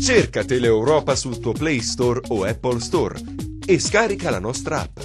Cerca Teleeuropa sul tuo Play Store o Apple Store e scarica la nostra app.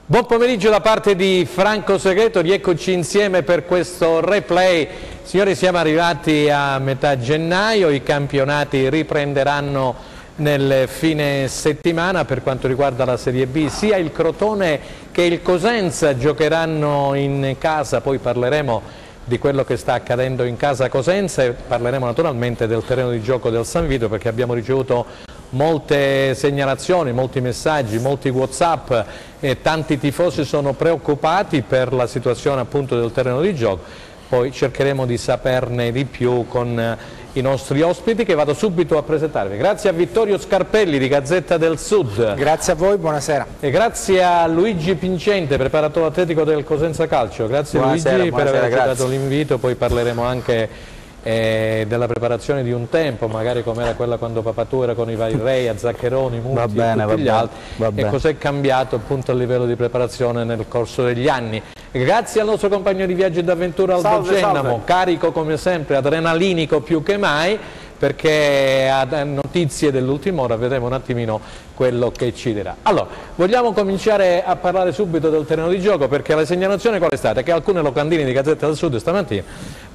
Buon pomeriggio da parte di Franco Segreto, rieccoci insieme per questo replay. Signori, siamo arrivati a metà gennaio, i campionati riprenderanno nel fine settimana. Per quanto riguarda la Serie B, sia il Crotone che il Cosenza giocheranno in casa, poi parleremo di quello che sta accadendo in casa Cosenza e parleremo naturalmente del terreno di gioco del San Vito, perché abbiamo ricevuto molte segnalazioni, molti messaggi, molti WhatsApp e tanti tifosi sono preoccupati per la situazione appunto del terreno di gioco. Poi cercheremo di saperne di più con i nostri ospiti che vado subito a presentarvi. Grazie a Vittorio Scarpelli di Gazzetta del Sud. Grazie a voi, buonasera. E grazie a Luigi Pincente, preparatore atletico del Cosenza Calcio. Grazie buonasera, Luigi per aver accettato l'invito, poi parleremo anche della preparazione di un tempo, magari come era quella quando Papatù era con i vari Rei, a Zaccheroni, Muti e tutti gli altri, e cos'è cambiato appunto a livello di preparazione nel corso degli anni. Grazie al nostro compagno di viaggio e d'avventura Aldo Gennamo, carico come sempre, adrenalinico più che mai, perché a notizie dell'ultima ora vedremo un attimino quello che ci dirà. Allora, vogliamo cominciare a parlare subito del terreno di gioco, perché la segnalazione qual è stata? Che alcune locandine di Gazzetta del Sud stamattina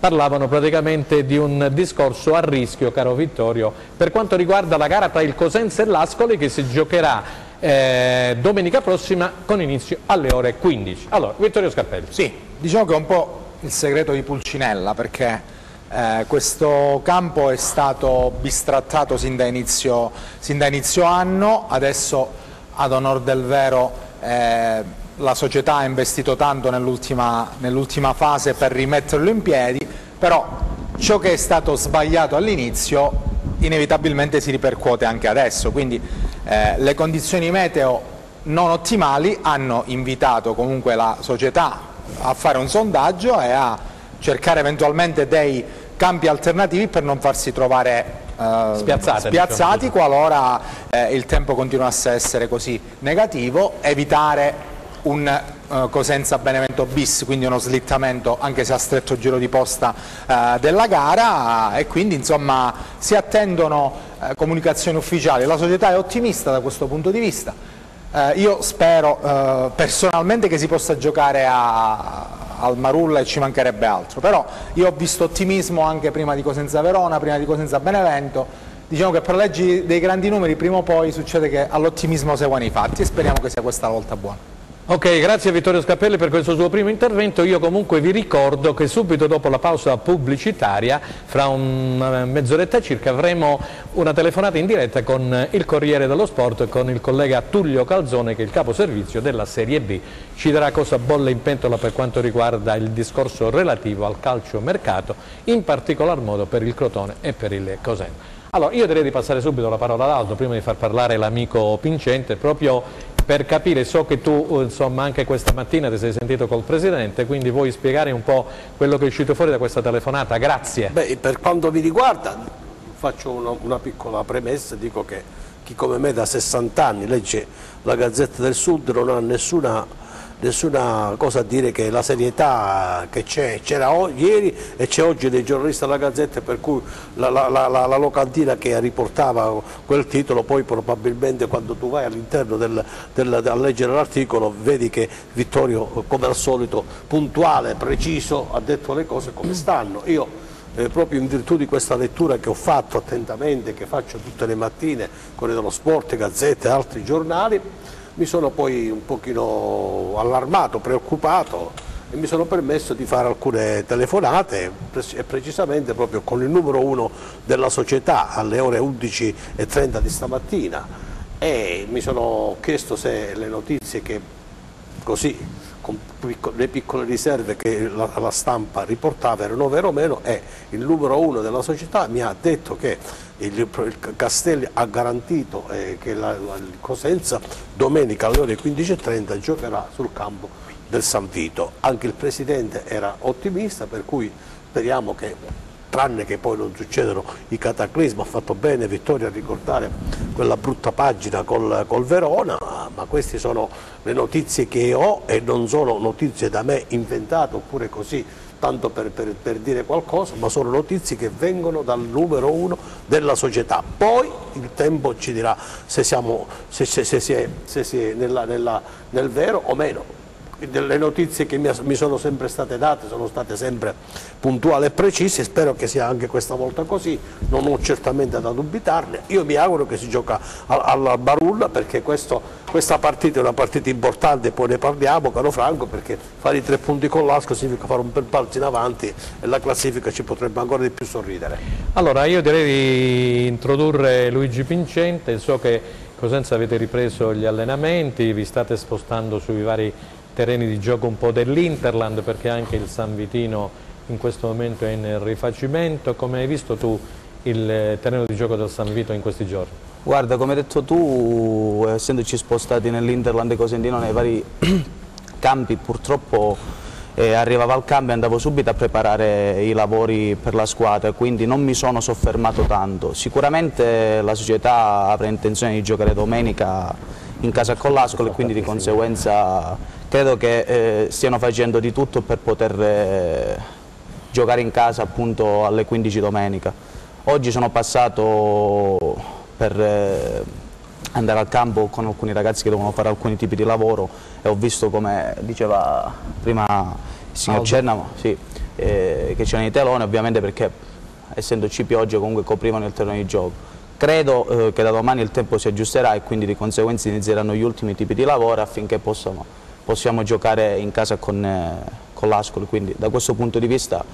parlavano praticamente di un discorso a rischio, caro Vittorio, per quanto riguarda la gara tra il Cosenza e l'Ascoli che si giocherà domenica prossima con inizio alle ore 15. Allora, Vittorio Scarpelli. Sì, diciamo che è un po' il segreto di Pulcinella, perché questo campo è stato bistrattato sin da inizio anno. Adesso, ad onor del vero, la società ha investito tanto nell'ultima fase per rimetterlo in piedi, però ciò che è stato sbagliato all'inizio inevitabilmente si ripercuote anche adesso, quindi le condizioni meteo non ottimali hanno invitato comunque la società a fare un sondaggio e a cercare eventualmente dei campi alternativi per non farsi trovare spiazzati qualora il tempo continuasse a essere così negativo, evitare un Cosenza Benevento bis, quindi uno slittamento anche se a stretto giro di posta della gara, e quindi insomma si attendono comunicazioni ufficiali. La società è ottimista da questo punto di vista, io spero personalmente che si possa giocare al Marulla e ci mancherebbe altro, però io ho visto ottimismo anche prima di Cosenza Verona, prima di Cosenza Benevento. Diciamo che per leggi dei grandi numeri prima o poi succede che all'ottimismo seguono i fatti e speriamo che sia questa volta buona. Ok, grazie a Vittorio Scarpelli per questo suo primo intervento. Io comunque vi ricordo che subito dopo la pausa pubblicitaria, fra una mezz'oretta circa, avremo una telefonata in diretta con il Corriere dello Sport e con il collega Tullio Calzone, che è il capo servizio della Serie B. Ci darà cosa bolle in pentola per quanto riguarda il discorso relativo al calcio mercato, in particolar modo per il Crotone e per il Cosenza. Allora, io direi di passare subito la parola ad Aldo, prima di far parlare l'amico Pincente, proprio per capire. So che tu insomma anche questa mattina ti sei sentito col Presidente, quindi vuoi spiegare un po' quello che è uscito fuori da questa telefonata? Grazie. Beh, per quanto mi riguarda faccio una piccola premessa, dico che chi come me da 60 anni legge la Gazzetta del Sud non ha nessuna cosa a dire che la serietà che c'era ieri e c'è oggi dei giornalisti della Gazzetta, per cui la locandina che riportava quel titolo, poi probabilmente quando tu vai all'interno a leggere l'articolo vedi che Vittorio, come al solito, puntuale, preciso, ha detto le cose come stanno. Io proprio in virtù di questa lettura che ho fatto attentamente, che faccio tutte le mattine, Corriere dello Sport, Gazzetta e altri giornali, mi sono poi un pochino allarmato, preoccupato e mi sono permesso di fare alcune telefonate e precisamente proprio con il numero 1 della società alle ore 11:30 di stamattina, e mi sono chiesto se le notizie che così con le piccole riserve che la stampa riportava erano vero o meno, e il numero 1 della società mi ha detto che il Castelli ha garantito che il Cosenza domenica alle ore 15:30 giocherà sul campo del San Vito. Anche il Presidente era ottimista, per cui speriamo che, tranne che poi non succedano i cataclismi, ha fatto bene Vittorio a ricordare quella brutta pagina col Verona, ma queste sono le notizie che ho e non sono notizie da me inventate oppure così tanto per dire qualcosa, ma sono notizie che vengono dal numero uno della società. Poi il tempo ci dirà se si è nel vero o meno. Le notizie che mi sono sempre state date sono state sempre puntuali e precise, spero che sia anche questa volta così, non ho certamente da dubitarne. Io mi auguro che si gioca alla Barulla, perché questa partita è una partita importante, poi ne parliamo, caro Franco, perché fare i 3 punti con l'Ascoli significa fare un bel balzo in avanti e la classifica ci potrebbe ancora di più sorridere. Allora io direi di introdurre Luigi Pincente. So che Cosenza avete ripreso gli allenamenti, vi state spostando sui vari terreni di gioco un po' dell'Interland, perché anche il San Vitino in questo momento è in rifacimento. Come hai visto tu il terreno di gioco del San Vito in questi giorni? Guarda, come hai detto tu, essendoci spostati nell'Interland Cosentino nei vari campi, purtroppo arrivavo al campo e andavo subito a preparare i lavori per la squadra, quindi non mi sono soffermato tanto. Sicuramente la società avrà intenzione di giocare domenica in casa con l'Ascoli, quindi di conseguenza credo che stiano facendo di tutto per poter giocare in casa appunto alle 15 domenica. Oggi sono passato per andare al campo con alcuni ragazzi che devono fare alcuni tipi di lavoro e ho visto, come diceva prima il signor Cernamo, sì, che c'erano i teloni, ovviamente perché essendoci pioggia comunque coprivano il terreno di gioco. Credo che da domani il tempo si aggiusterà e quindi di conseguenza inizieranno gli ultimi tipi di lavoro affinché possiamo giocare in casa con l'Ascoli, quindi da questo punto di vista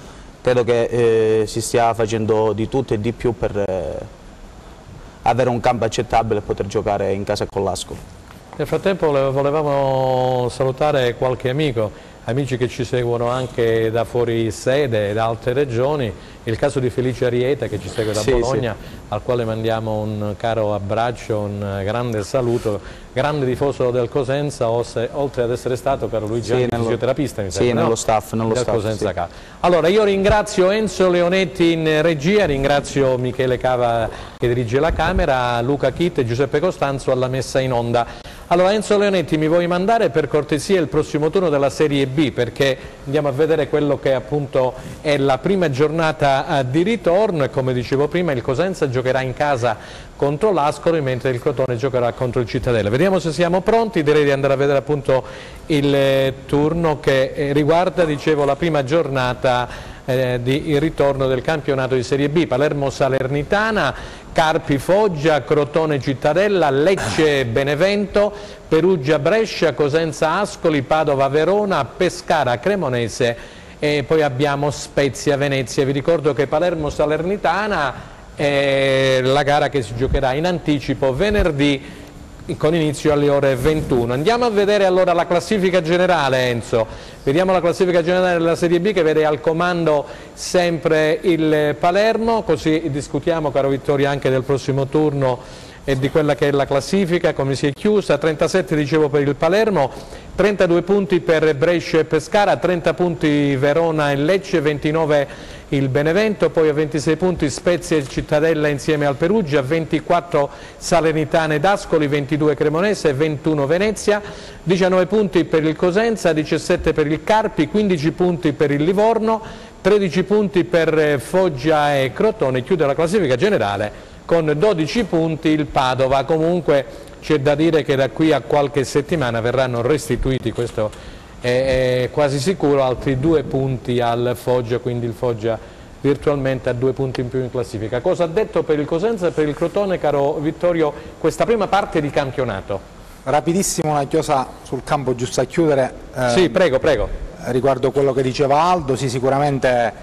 credo che si stia facendo di tutto e di più per avere un campo accettabile e poter giocare in casa con l'Ascoli. Nel frattempo volevamo salutare qualche amici che ci seguono anche da fuori sede e da altre regioni. Il caso di Felice Arieta che ci segue da Bologna, al quale mandiamo un caro abbraccio, un grande saluto, grande tifoso del Cosenza, oltre ad essere stato, caro Luigi, anche fisioterapista, mi sembra, nello staff Cosenza. Sì. Allora io ringrazio Enzo Leonetti in regia, ringrazio Michele Cava che dirige la Camera, Luca Chitt e Giuseppe Costanzo alla messa in onda. Allora Enzo Leonetti, mi vuoi mandare per cortesia il prossimo turno della Serie B, perché andiamo a vedere quello che appunto è la prima giornata di ritorno e, come dicevo prima, il Cosenza giocherà in casa contro l'Ascoli mentre il Crotone giocherà contro il Cittadella. Vediamo se siamo pronti, direi di andare a vedere appunto il turno che riguarda, dicevo, la prima giornata di ritorno del campionato di Serie B. Palermo Salernitana, Carpi Foggia, Crotone Cittadella, Lecce Benevento, Perugia Brescia, Cosenza Ascoli, Padova Verona, Pescara Cremonese e poi abbiamo Spezia Venezia. Vi ricordo che Palermo Salernitana è la gara che si giocherà in anticipo venerdì con inizio alle ore 21. Andiamo a vedere allora la classifica generale, Enzo. Vediamo la classifica generale della Serie B che vede al comando sempre il Palermo, così discutiamo, caro Vittorio, anche del prossimo turno e di quella che è la classifica, come si è chiusa. 37 dicevo per il Palermo, 32 punti per Brescia e Pescara, 30 punti Verona e Lecce, 29 il Benevento, poi a 26 punti Spezia e Cittadella insieme al Perugia, 24 Salernitana ed Ascoli, 22 Cremonese, 21 Venezia, 19 punti per il Cosenza, 17 per il Carpi, 15 punti per il Livorno, 13 punti per Foggia e Crotone. Chiude la classifica generale con 12 punti il Padova. Comunque c'è da dire che da qui a qualche settimana verranno restituiti, questo è quasi sicuro, altri 2 punti al Foggia, quindi il Foggia virtualmente a 2 punti in più in classifica. Cosa ha detto per il Cosenza e per il Crotone, caro Vittorio, questa prima parte di campionato? Rapidissimo, una chiosa sul campo giusto a chiudere. Sì, prego. Riguardo quello che diceva Aldo, sì, sicuramente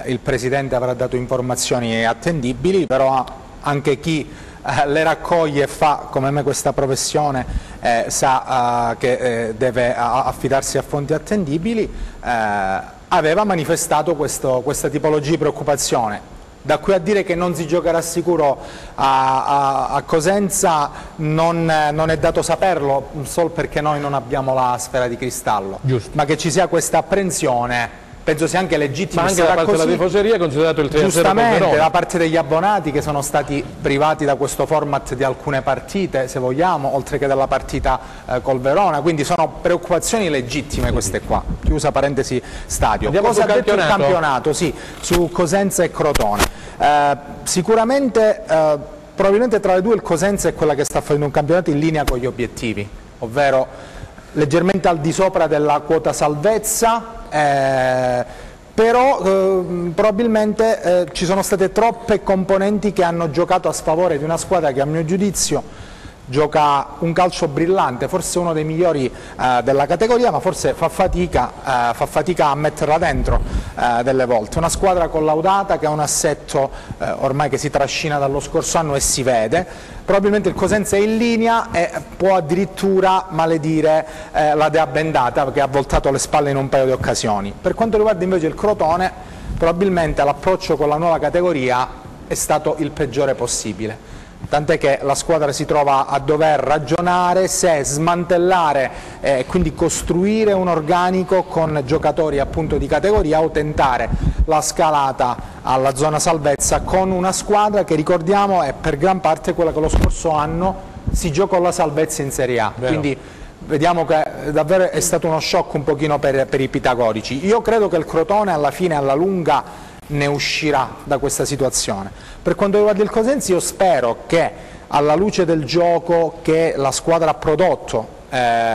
il Presidente avrà dato informazioni attendibili, però anche chi le raccoglie e fa come me questa professione sa che deve affidarsi a fonti attendibili, aveva manifestato questa tipologia di preoccupazione. Da qui a dire che non si giocherà sicuro a Cosenza non è dato saperlo, solo perché noi non abbiamo la sfera di cristallo. Giusto. Ma che ci sia questa apprensione penso sia anche legittimo. Ma anche da parte della tifoseria, considerato il 3-0 giustamente, da parte degli abbonati che sono stati privati da questo format di alcune partite, se vogliamo, oltre che dalla partita col Verona, quindi sono preoccupazioni legittime queste qua. Chiusa parentesi stadio. Andiamo Cosa sul ha detto il campionato? campionato? Sì, su Cosenza e Crotone. Sicuramente, probabilmente tra le due il Cosenza è quella che sta facendo un campionato in linea con gli obiettivi, ovvero leggermente al di sopra della quota salvezza, però probabilmente ci sono state troppe componenti che hanno giocato a sfavore di una squadra che a mio giudizio gioca un calcio brillante, forse uno dei migliori della categoria, ma forse fa fatica a metterla dentro delle volte. Una squadra collaudata che ha un assetto ormai che si trascina dallo scorso anno e si vede. Probabilmente il Cosenza è in linea e può addirittura maledire la Dea Bendata, che ha voltato le spalle in un paio di occasioni. Per quanto riguarda invece il Crotone, probabilmente l'approccio con la nuova categoria è stato il peggiore possibile. Tant'è che la squadra si trova a dover ragionare se smantellare e quindi costruire un organico con giocatori appunto di categoria o tentare la scalata alla zona salvezza con una squadra che, ricordiamo, è per gran parte quella che lo scorso anno si giocò la salvezza in Serie A. Vero. Quindi vediamo che davvero è stato uno shock un pochino per i pitagorici. Io credo che il Crotone alla fine, alla lunga, ne uscirà da questa situazione. Per quanto riguarda il Cosenza, io spero che alla luce del gioco che la squadra ha prodotto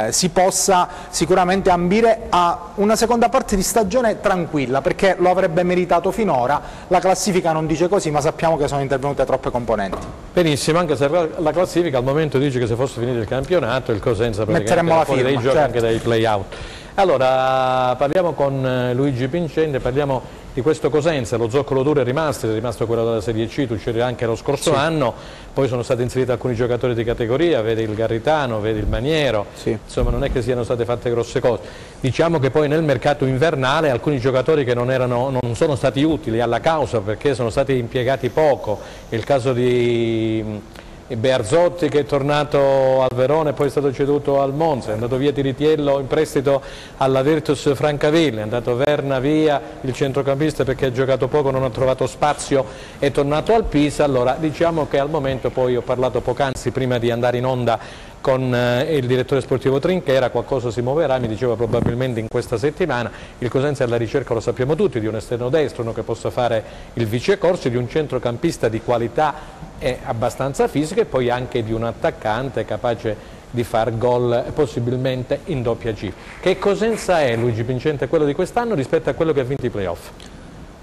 si possa sicuramente ambire a una seconda parte di stagione tranquilla, perché lo avrebbe meritato finora. La classifica non dice così, ma sappiamo che sono intervenute troppe componenti. Benissimo, anche se la classifica al momento dice che se fosse finito il campionato il Cosenza metteremmo la fuori firma, dai giochi, certo, anche dai play-out. Allora, parliamo con Luigi Pincente, parliamo di questo Cosenza. Lo zoccolo duro è rimasto quello della Serie C, tu c'eri anche lo scorso anno, poi sono stati inseriti alcuni giocatori di categoria, vedi il Garritano, vedi il Maniero, insomma non è che siano state fatte grosse cose. Diciamo che poi nel mercato invernale alcuni giocatori che non sono stati utili alla causa perché sono stati impiegati poco, è il caso di Bearzotti, che è tornato al Verona e poi è stato ceduto al Monza, è andato via Tiritiello in prestito alla Virtus Francavilla, è andato Verna via, il centrocampista, perché ha giocato poco, non ha trovato spazio, è tornato al Pisa. Allora diciamo che al momento, poi ho parlato poc'anzi prima di andare in onda con il direttore sportivo Trinchera, qualcosa si muoverà, mi diceva probabilmente in questa settimana. Il Cosenza è alla ricerca, lo sappiamo tutti, di un esterno destro, uno che possa fare il vice Corsi, di un centrocampista di qualità e abbastanza fisica, e poi anche di un attaccante capace di far gol possibilmente in doppia G. Che Cosenza è, Luigi Pincente, quello di quest'anno rispetto a quello che ha vinto i playoff?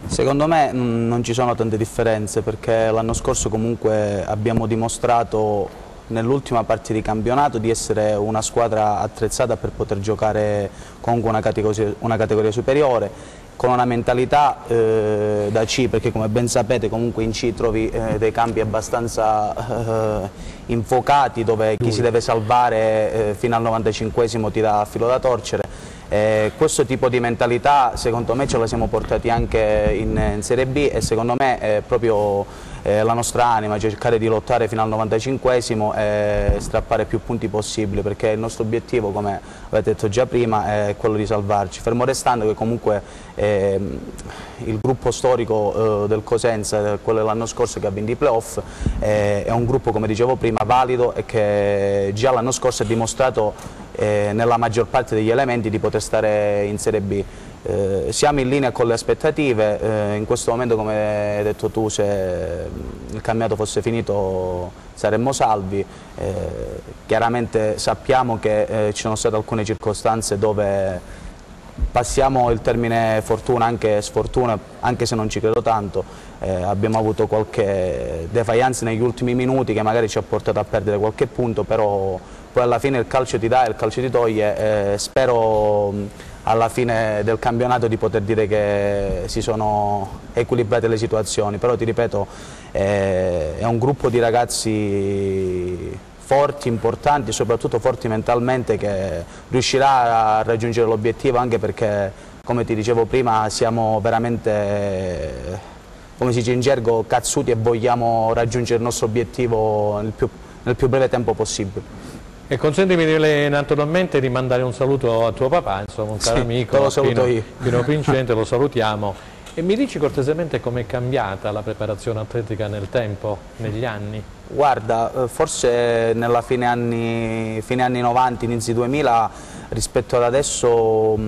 Secondo me non ci sono tante differenze, perché l'anno scorso comunque abbiamo dimostrato nell'ultima partita di campionato di essere una squadra attrezzata per poter giocare comunque una categoria superiore, con una mentalità da C, perché come ben sapete comunque in C trovi dei campi abbastanza infuocati, dove chi si deve salvare fino al 95esimo ti dà filo da torcere. Questo tipo di mentalità secondo me ce la siamo portati anche in Serie B, e secondo me è proprio la nostra anima, cercare di lottare fino al 95esimo e strappare più punti possibili, perché il nostro obiettivo, come avete detto già prima, è quello di salvarci, fermo restando che comunque il gruppo storico del Cosenza, quello dell'anno scorso che ha vinto i playoff, è un gruppo, come dicevo prima, valido, e che già l'anno scorso ha dimostrato nella maggior parte degli elementi di poter stare in Serie B. Siamo in linea con le aspettative, in questo momento, come hai detto tu, se il campionato fosse finito saremmo salvi. Chiaramente sappiamo che ci sono state alcune circostanze dove passiamo il termine fortuna, anche sfortuna, anche se non ci credo tanto. Abbiamo avuto qualche defiance negli ultimi minuti che magari ci ha portato a perdere qualche punto, però poi alla fine il calcio ti dà e il calcio ti toglie. Spero alla fine del campionato di poter dire che si sono equilibrate le situazioni, però ti ripeto, è un gruppo di ragazzi forti, importanti, soprattutto forti mentalmente, che riuscirà a raggiungere l'obiettivo, anche perché, come ti dicevo prima, siamo veramente come si dice in gergo, cazzuti e vogliamo raggiungere il nostro obiettivo nel più breve tempo possibile. E consentimi naturalmente di mandare un saluto a tuo papà, insomma, un caro amico, lo saluto io. Pino Pincente, lo salutiamo. E mi dici cortesemente com'è cambiata la preparazione atletica nel tempo, negli anni? Guarda, forse nella fine anni 90, inizi 2000, rispetto ad adesso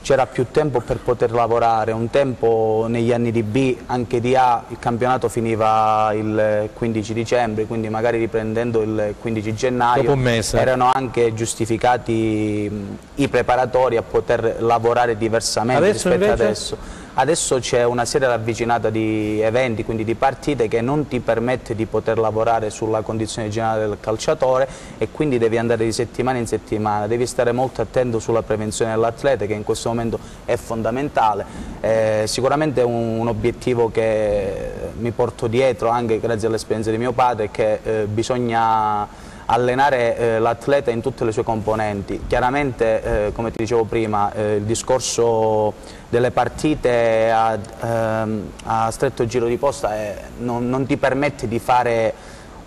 c'era più tempo per poter lavorare. Un tempo negli anni di B, anche di A, il campionato finiva il 15 dicembre, quindi magari riprendendo il 15 gennaio, dopo un mese, erano anche giustificati i preparatori a poter lavorare diversamente adesso rispetto ad invece? adesso. Adesso c'è una serie ravvicinata di eventi, quindi di partite, che non ti permette di poter lavorare sulla condizione generale del calciatore e quindi devi andare di settimana in settimana, devi stare molto attento sulla prevenzione dell'atleta, che in questo momento è fondamentale. Sicuramente un obiettivo che mi porto dietro anche grazie all'esperienza di mio padre è che bisogna allenare l'atleta in tutte le sue componenti. Chiaramente, come ti dicevo prima, il discorso delle partite a stretto giro di posta non ti permette di fare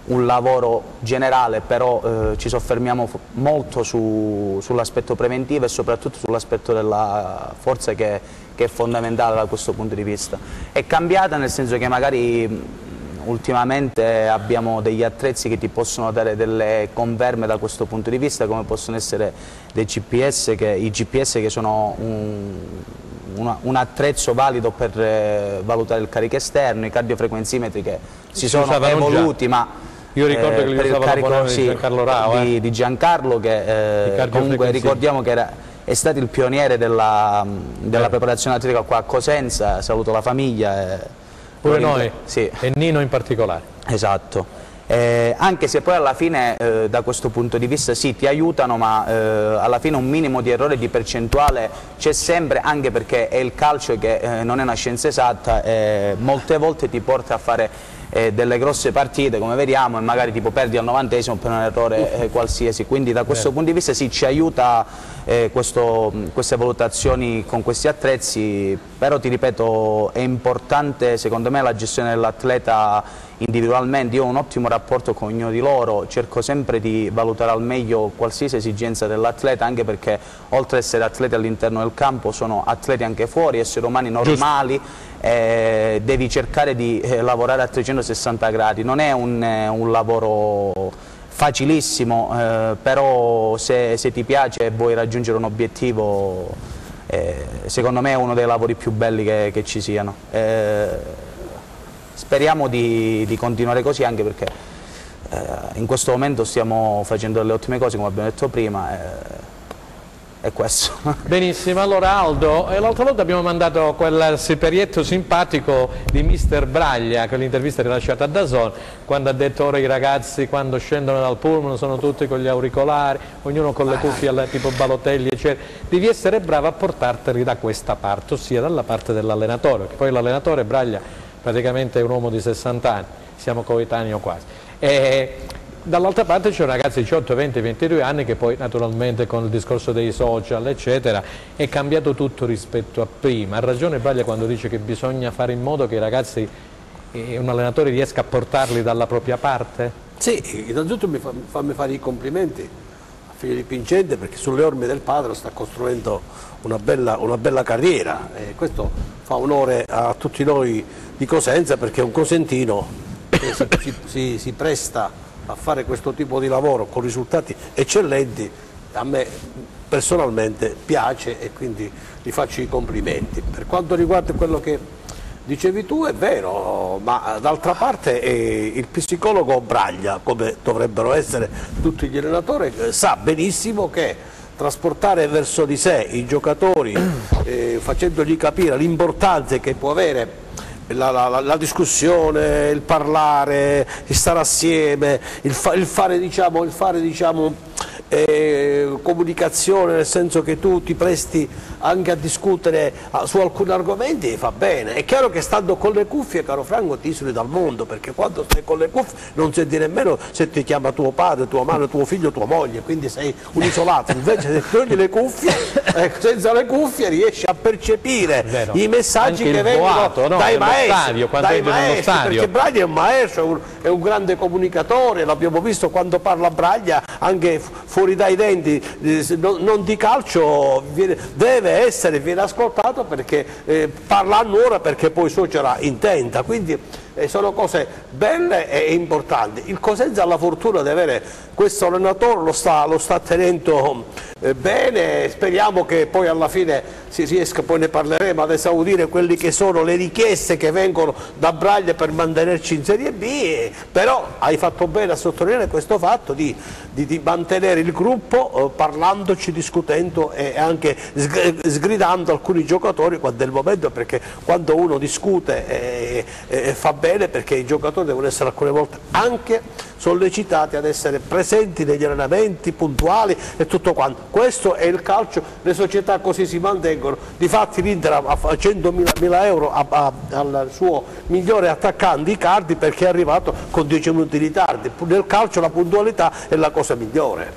un lavoro generale, però ci soffermiamo molto sull'aspetto preventivo e soprattutto sull'aspetto della forza che è fondamentale da questo punto di vista. È cambiata nel senso che magari ultimamente abbiamo degli attrezzi che ti possono dare delle conferme da questo punto di vista, come possono essere i GPS che sono un attrezzo valido per valutare il carico esterno, i cardiofrequenzimetri che si sono evoluti, ma io ricordo che li usava la buona di Giancarlo Rao, di Giancarlo, che comunque ricordiamo che è stato il pioniere della preparazione atletica qua a Cosenza. Saluto la famiglia. Pure noi, sì. E Nino in particolare. Esatto, anche se poi alla fine da questo punto di vista sì, ti aiutano, ma alla fine un minimo di errore di percentuale c'è sempre, anche perché è il calcio che non è una scienza esatta e molte volte ti porta a fare delle grosse partite, come vediamo, e magari tipo perdi al 90esimo per un errore qualsiasi, quindi da questo punto di vista sì, ci aiuta queste valutazioni con questi attrezzi, però ti ripeto, è importante secondo me la gestione dell'atleta individualmente. Io ho un ottimo rapporto con ognuno di loro, cerco sempre di valutare al meglio qualsiasi esigenza dell'atleta, anche perché oltre ad essere atleti all'interno del campo sono atleti anche fuori, esseri umani normali. Devi cercare di lavorare a 360 gradi, non è un lavoro facilissimo, però se ti piace e vuoi raggiungere un obiettivo, secondo me è uno dei lavori più belli che ci siano. Speriamo di continuare così, anche perché in questo momento stiamo facendo delle ottime cose, come abbiamo detto prima. È questo. Benissimo, allora Aldo, l'altra volta abbiamo mandato quel siparietto simpatico di Mister Braglia, quell'intervista rilasciata a DAZN, quando ha detto ora i ragazzi quando scendono dal pullman sono tutti con gli auricolari, ognuno con le cuffie tipo Balotelli, eccetera. Devi essere bravo a portarteli da questa parte, ossia dalla parte dell'allenatore, perché poi l'allenatore Braglia praticamente è un uomo di 60 anni, siamo coetanei quasi. Dall'altra parte c'è un ragazzo di 18, 20, 22 anni che poi naturalmente con il discorso dei social eccetera è cambiato tutto rispetto a prima. Ha ragione Braglia quando dice che bisogna fare in modo che i ragazzi, un allenatore riesca a portarli dalla propria parte? Sì, innanzitutto fammi fare i complimenti a figlio di Pincente, perché sulle orme del padre sta costruendo una bella carriera, e questo fa onore a tutti noi di Cosenza, perché è un cosentino che si presta a fare questo tipo di lavoro con risultati eccellenti. A me personalmente piace e quindi gli faccio i complimenti. Per quanto riguarda quello che dicevi tu, è vero, ma d'altra parte il psicologo Braglia, come dovrebbero essere tutti gli allenatori, sa benissimo che trasportare verso di sé i giocatori, facendogli capire l'importanza che può avere la discussione, il parlare, il stare assieme, il fare comunicazione, nel senso che tu ti presti anche a discutere su alcuni argomenti, fa bene. È chiaro che stando con le cuffie, caro Franco, ti isoli dal mondo, perché quando stai con le cuffie non senti nemmeno se ti chiama tuo padre, tua madre, tuo figlio, tua moglie, quindi sei un isolato. Invece se togli le cuffie, senza le cuffie riesci a percepire i messaggi che vengono dai maestri, perché Braglia è un maestro, è un grande comunicatore, l'abbiamo visto quando parla Braglia anche fuori dai denti, non di calcio, viene ascoltato perché parla a nuora, perché poi suocera intenta, quindi sono cose belle e importanti. Il Cosenza ha la fortuna di avere questo allenatore, lo sta tenendo bene, speriamo che poi alla fine si riesca, poi ne parleremo, ad esaudire quelle che sono le richieste che vengono da Braglia per mantenerci in Serie B, però hai fatto bene a sottolineare questo fatto di mantenere il gruppo, parlandoci, discutendo e anche sgridando alcuni giocatori quando è il momento, perché quando uno discute fa bene, perché i giocatori devono essere alcune volte anche sollecitati ad essere presenti negli allenamenti, puntuali e tutto quanto. Questo è il calcio, le società così si mantengono. Difatti l'Inter ha 100.000 euro al suo migliore attaccante Icardi, perché è arrivato con 10 minuti di ritardo. Nel calcio la puntualità è la cosa migliore.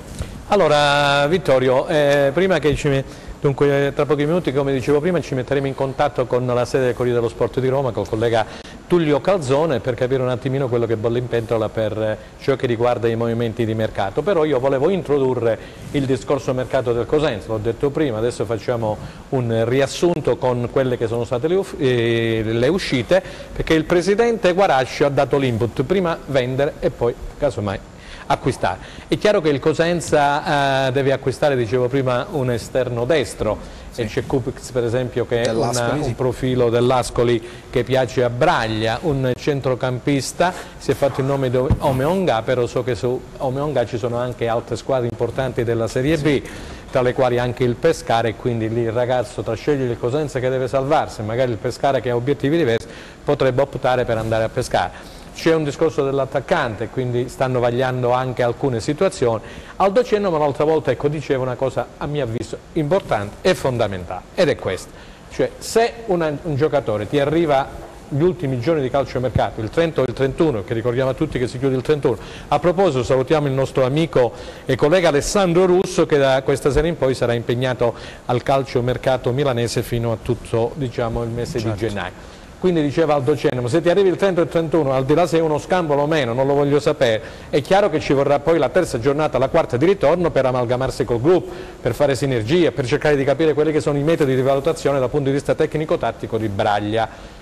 Allora Vittorio, prima che dunque tra pochi minuti, come dicevo prima, ci metteremo in contatto con la sede del Corriere dello Sport di Roma, con il collega Tullio Calzone, per capire un attimino quello che bolle in pentola per ciò che riguarda i movimenti di mercato. Però io volevo introdurre il discorso mercato del Cosenza, l'ho detto prima, adesso facciamo un riassunto con quelle che sono state le uscite, perché il presidente Guarascio ha dato l'input, prima vendere e poi casomai acquistare. È chiaro che il Cosenza deve acquistare, dicevo prima, un esterno destro, e c'è Kupix per esempio, che è un profilo dell'Ascoli che piace a Braglia, un centrocampista, si è fatto il nome di Omeonga, però so che su Omeonga ci sono anche altre squadre importanti della Serie B, tra le quali anche il Pescara, e quindi lì il ragazzo, tra scegliere il Cosenza che deve salvarsi e magari il Pescara che ha obiettivi diversi, potrebbe optare per andare a pescare. C'è un discorso dell'attaccante, quindi stanno vagliando anche alcune situazioni. Aldo Cenno, ma l'altra volta, ecco, diceva una cosa a mio avviso importante e fondamentale, ed è questa: cioè se un giocatore ti arriva gli ultimi giorni di calciomercato, il 30 o il 31, che ricordiamo a tutti che si chiude il 31, a proposito salutiamo il nostro amico e collega Alessandro Russo, che da questa sera in poi sarà impegnato al calciomercato milanese fino a tutto, diciamo, il mese di gennaio. Quindi diceva Aldo Cenno, se ti arrivi il 30 e il 31, al di là se è uno scambolo o meno, non lo voglio sapere, è chiaro che ci vorrà poi la terza giornata, la quarta di ritorno, per amalgamarsi col gruppo, per fare sinergie, per cercare di capire quelli che sono i metodi di valutazione dal punto di vista tecnico-tattico di Braglia.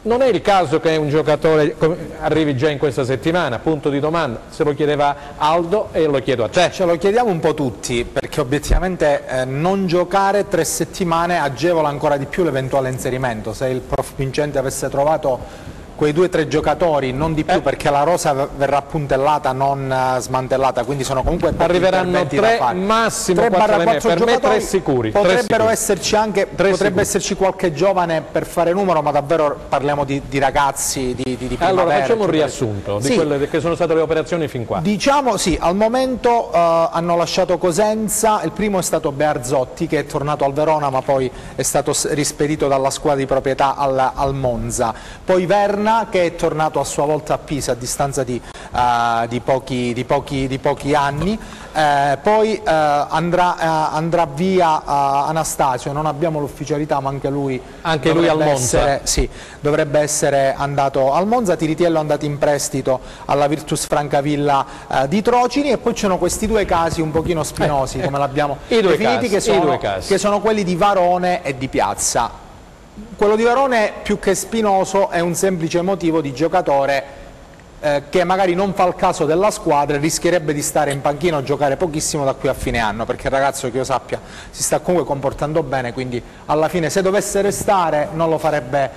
Non è il caso che un giocatore arrivi già in questa settimana, punto di domanda, se lo chiedeva Aldo e lo chiedo a te. Ce lo chiediamo un po' tutti, perché obiettivamente non giocare 3 settimane agevola ancora di più l'eventuale inserimento. Se il prof Vincente avesse trovato quei 2 o 3 giocatori, non di più, perché la rosa verrà puntellata, non smantellata, quindi sono comunque arriveranno 3, massimo 4 per me 3 sicuri. Potrebbero esserci anche, potrebbe esserci qualche giovane per fare numero, ma davvero parliamo di ragazzi di primavera. Allora facciamo un riassunto di quelle che sono state le operazioni fin qua. Diciamo sì, al momento hanno lasciato Cosenza, il primo è stato Bearzotti, che è tornato al Verona ma poi è stato rispedito dalla squadra di proprietà al Monza, poi Verna, che è tornato a sua volta a Pisa a distanza di pochi anni, poi andrà via Anastasio, non abbiamo l'ufficialità ma anche lui al Monza. Sì, dovrebbe essere andato al Monza. Tiritiello è andato in prestito alla Virtus Francavilla di Trocini, e poi ci sono questi 2 casi un pochino spinosi, come l'abbiamo definiti, che sono quelli di Varone e di Piazza. Quello di Varone, più che spinoso, è un semplice motivo di giocatore che magari non fa il caso della squadra e rischierebbe di stare in panchina o giocare pochissimo da qui a fine anno, perché il ragazzo, che io sappia, si sta comunque comportando bene, quindi alla fine se dovesse restare non lo farebbe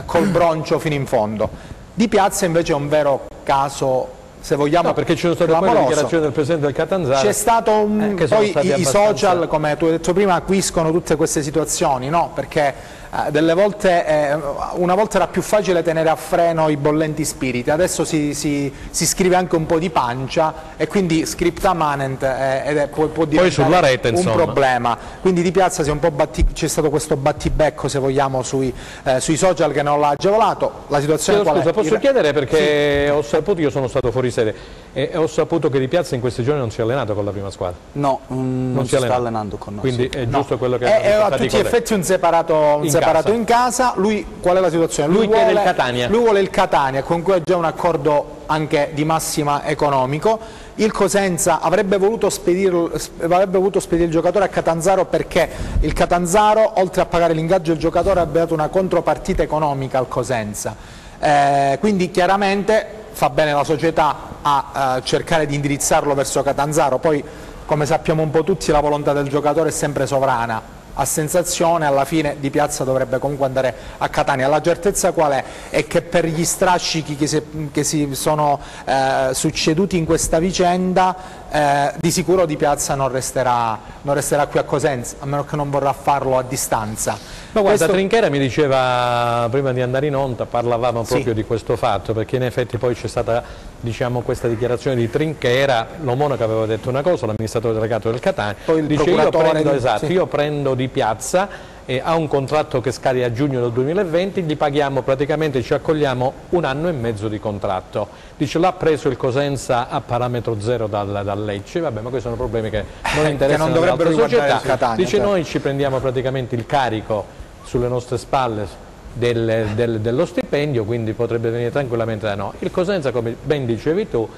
col broncio fino in fondo. Di Piazza invece è un vero caso, se vogliamo, perché ci sono state poi le dichiarazioni del presidente del Catanzaro. C'è stato poi i social, come tu hai detto prima, acquiscono tutte queste situazioni, no? Perché delle volte, una volta era più facile tenere a freno i bollenti spiriti, adesso si scrive anche un po' di pancia e quindi scripta manent può diventare un problema. Quindi Di Piazza c'è stato questo battibecco, se vogliamo, sui social che non l'ha agevolato. La situazione scusa, posso chiedere perché ho saputo, io sono stato fuori sede e ho saputo che Di Piazza in questi giorni non si è allenato con la prima squadra. No, non si sta allenando con noi. Quindi è giusto quello che è a tutti gli effetti un separato in casa. Lui qual è la situazione? Lui chiede il Catania. Lui vuole il Catania, con cui ha già un accordo anche di massima economico. Il Cosenza avrebbe voluto spedire il giocatore a Catanzaro perché il Catanzaro, oltre a pagare l'ingaggio del giocatore, ha dato una contropartita economica al Cosenza. Quindi chiaramente fa bene la società a cercare di indirizzarlo verso Catanzaro. Poi, come sappiamo un po' tutti, la volontà del giocatore è sempre sovrana. A sensazione, alla fine Di Piazza dovrebbe comunque andare a Catania. La certezza qual è? È che per gli strascichi che si sono succeduti in questa vicenda, di sicuro Di Piazza non resterà qui a Cosenza, a meno che non vorrà farlo a distanza. Ma guarda, Trinchera mi diceva, prima di andare in onda, parlavamo proprio di questo fatto, perché in effetti poi c'è stata, diciamo, questa dichiarazione di Trinchera, l'omonaco aveva detto una cosa, l'amministratore delegato del Catania, poi dice io prendo Di Piazza, ha un contratto che scade a giugno del 2020, gli paghiamo praticamente, ci accogliamo 1 anno e mezzo di contratto. Dice, l'ha preso il Cosenza a parametro zero dal Lecce, vabbè, ma questi sono problemi che non interessano le altre società. Catania, dice, noi ci prendiamo praticamente il carico sulle nostre spalle dello stipendio, quindi potrebbe venire tranquillamente da noi. Il Cosenza, come ben dicevi tu,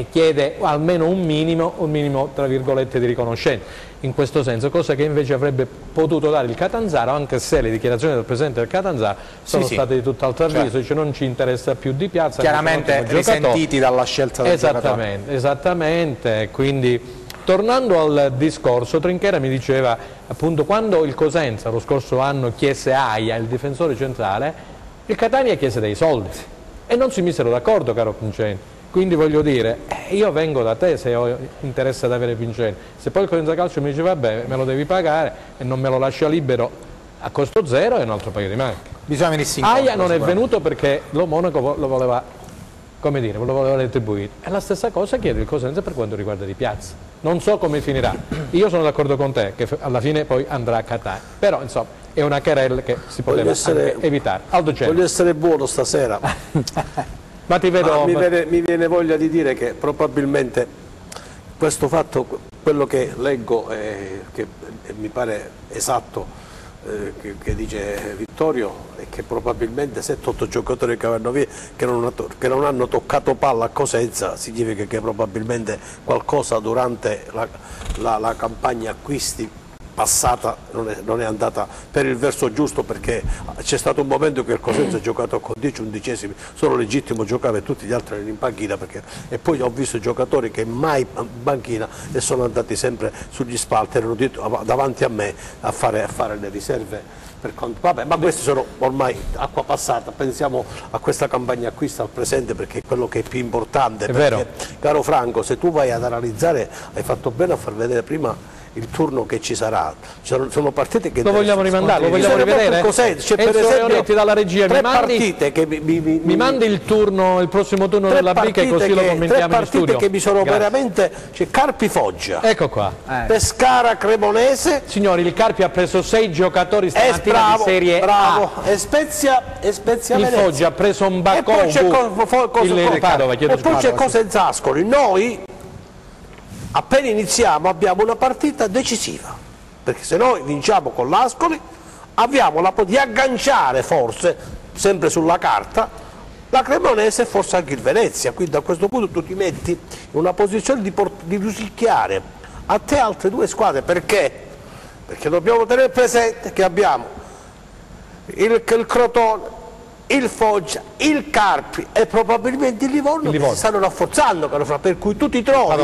chiede almeno un minimo tra virgolette di riconoscenza in questo senso, cosa che invece avrebbe potuto dare il Catanzaro, anche se le dichiarazioni del presidente del Catanzaro sono state di tutt'altro avviso, dice non ci interessa più Di Piazza, chiaramente risentiti dalla scelta del giocatore. Esattamente, quindi tornando al discorso, Trinchera mi diceva appunto, quando il Cosenza lo scorso anno chiese Aia, il difensore centrale, il Catania chiese dei soldi e non si misero d'accordo, caro Pincenti. Quindi voglio dire, io vengo da te se ho interesse ad avere Pincenti, se poi il Cosenza Calcio mi dice vabbè me lo devi pagare e non me lo lascia libero a costo zero, è un altro paio di maniche. Bisogna venirsi incontro. Aia non è venuto perché lo Monaco lo voleva, come dire, lo voleva retribuire. E la stessa cosa chiede il Cosenza per quanto riguarda Di Piazza. Non so come finirà, io sono d'accordo con te che alla fine poi andrà a Catania, però insomma è una querella che si poteva anche evitare. Voglio essere buono stasera. Ma ti vedo... mi viene voglia di dire che probabilmente questo fatto, quello che leggo, che mi pare esatto, che dice Vittorio, è che probabilmente 7-8 giocatori che vanno via, che non hanno toccato palla a Cosenza, significa che probabilmente qualcosa durante la campagna acquisti passata non è andata per il verso giusto, perché c'è stato un momento che il Cosenza ha giocato con 10 undicesimi, solo legittimo giocava e tutti gli altri erano in panchina, e poi ho visto giocatori che mai in panchina e sono andati sempre sugli spalti, erano davanti a me a fare le riserve. Vabbè, ma questi sono ormai acqua passata, pensiamo a questa campagna acquista al presente, perché è quello che è più importante. Perché, caro Franco, se tu vai ad analizzare, hai fatto bene a far vedere prima il turno che ci sarà, sono partite che lo vogliamo rimandare, lo vogliamo rivedere? C'è per esempio dalla regia, partite che mi mandi il prossimo turno della B, che così lo commentiamo in studio. Che mi sono veramente, c'è Carpi Foggia, ecco qua, Pescara Cremonese, signori, il Carpi ha preso 6 giocatori stamattina di Serie A, e Spezia il Venezia. Foggia ha preso un Bacobu, e poi c'è Cosenza Ascoli. Noi appena iniziamo abbiamo una partita decisiva, perché se noi vinciamo con l'Ascoli abbiamo la possibilità di agganciare, forse sempre sulla carta, la Cremonese e forse anche il Venezia, quindi a questo punto tu ti metti in una posizione di rosicchiare a te altre 2 squadre. Perché? Perché dobbiamo tenere presente che abbiamo il Crotone, il Foggia, il Carpi e probabilmente il Livorno che si stanno rafforzando, per cui tu ti trovi.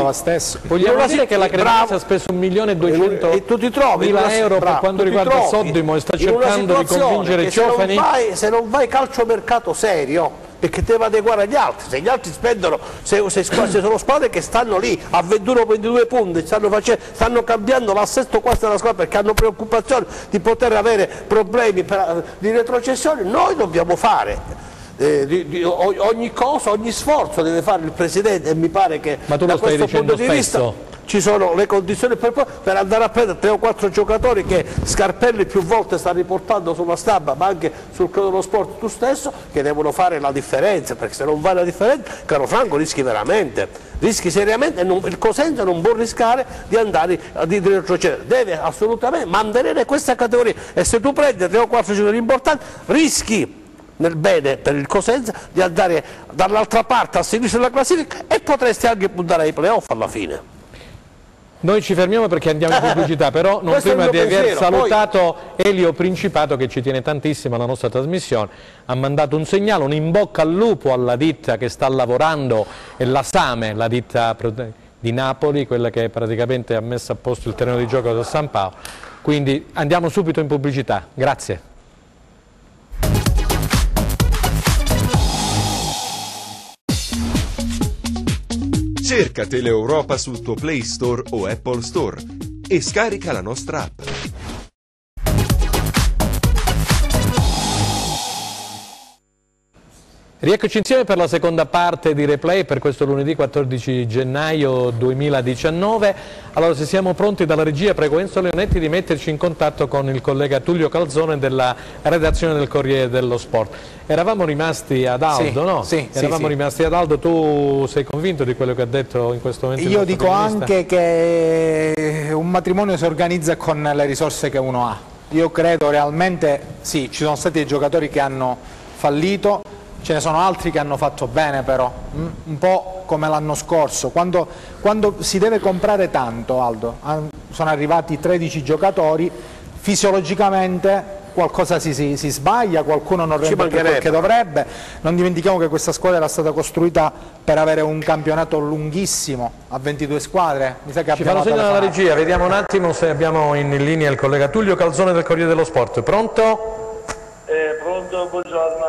Vogliamo dire che la Cremonese ha speso 1.200.000 euro per quanto riguarda Soddimo e sta cercando di convincere Ciofani. Se non vai calciomercato serio, perché deve adeguare agli altri. Se gli altri spendono, se sono squadre che stanno lì a 21-22 punti, stanno cambiando l'assetto quasi della squadra perché hanno preoccupazione di poter avere problemi di retrocessione, noi dobbiamo fare ogni cosa, ogni sforzo deve fare il Presidente, e mi pare che da questo punto di vista ci sono le condizioni per andare a prendere 3 o 4 giocatori che Scarpelli più volte sta riportando sulla stampa, ma anche sul Corriere dello Sport tu stesso, che devono fare la differenza, perché se non fai la differenza, caro Franco, rischi veramente, rischi seriamente, e il Cosenza non può rischiare di andare di retrocedere, deve assolutamente mantenere questa categoria, e se tu prendi 3 o 4 giocatori importanti rischi, nel bene per il Cosenza, di andare dall'altra parte a sinistra della classifica, e potresti anche puntare ai playoff alla fine. Noi ci fermiamo perché andiamo in pubblicità, però non prima di aver salutato Elio Principato, che ci tiene tantissimo alla nostra trasmissione, ha mandato un segnale, un in bocca al lupo alla ditta che sta lavorando, la Same, la ditta di Napoli, quella che praticamente ha messo a posto il terreno di gioco del San Paolo. Quindi andiamo subito in pubblicità, grazie. Cerca Teleeuropa sul tuo Play Store o Apple Store e scarica la nostra app. Rieccoci insieme per la seconda parte di Replay per questo lunedì 14 gennaio 2019. Allora, se siamo pronti dalla regia, prego Enzo Leonetti di metterci in contatto con il collega Tullio Calzone della redazione del Corriere dello Sport. Eravamo rimasti ad Aldo, no? Sì, Eravamo rimasti ad Aldo. Tu sei convinto di quello che ha detto in questo momento? Io dico anche che un matrimonio si organizza con le risorse che uno ha. Io credo realmente, sì, ci sono stati dei giocatori che hanno fallito, ce ne sono altri che hanno fatto bene, però un po' come l'anno scorso, quando si deve comprare tanto, Aldo, sono arrivati 13 giocatori, fisiologicamente qualcosa si sbaglia, qualcuno non rende quel che dovrebbe. Non dimentichiamo che questa squadra era stata costruita per avere un campionato lunghissimo, a 22 squadre. Mi sa che ci fanno segno dalla regia, vediamo un attimo se abbiamo in linea il collega Tullio Calzone del Corriere dello Sport. Pronto? Pronto, buongiorno.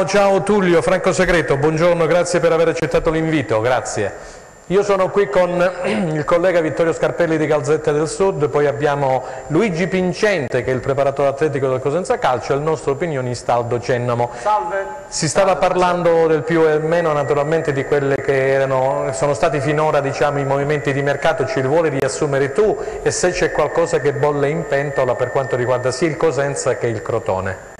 Ciao Tullio, Franco Segreto, buongiorno, grazie per aver accettato l'invito, grazie. Io sono qui con il collega Vittorio Scarpelli di Gazzetta del Sud, poi abbiamo Luigi Pincente che è il preparatore atletico del Cosenza Calcio e il nostro opinionista Aldo Cennamo. Salve. Si stava parlando del più e meno naturalmente di quelle che sono stati finora, diciamo, i movimenti di mercato, ci vuole riassumere tu e se c'è qualcosa che bolle in pentola per quanto riguarda sia il Cosenza che il Crotone.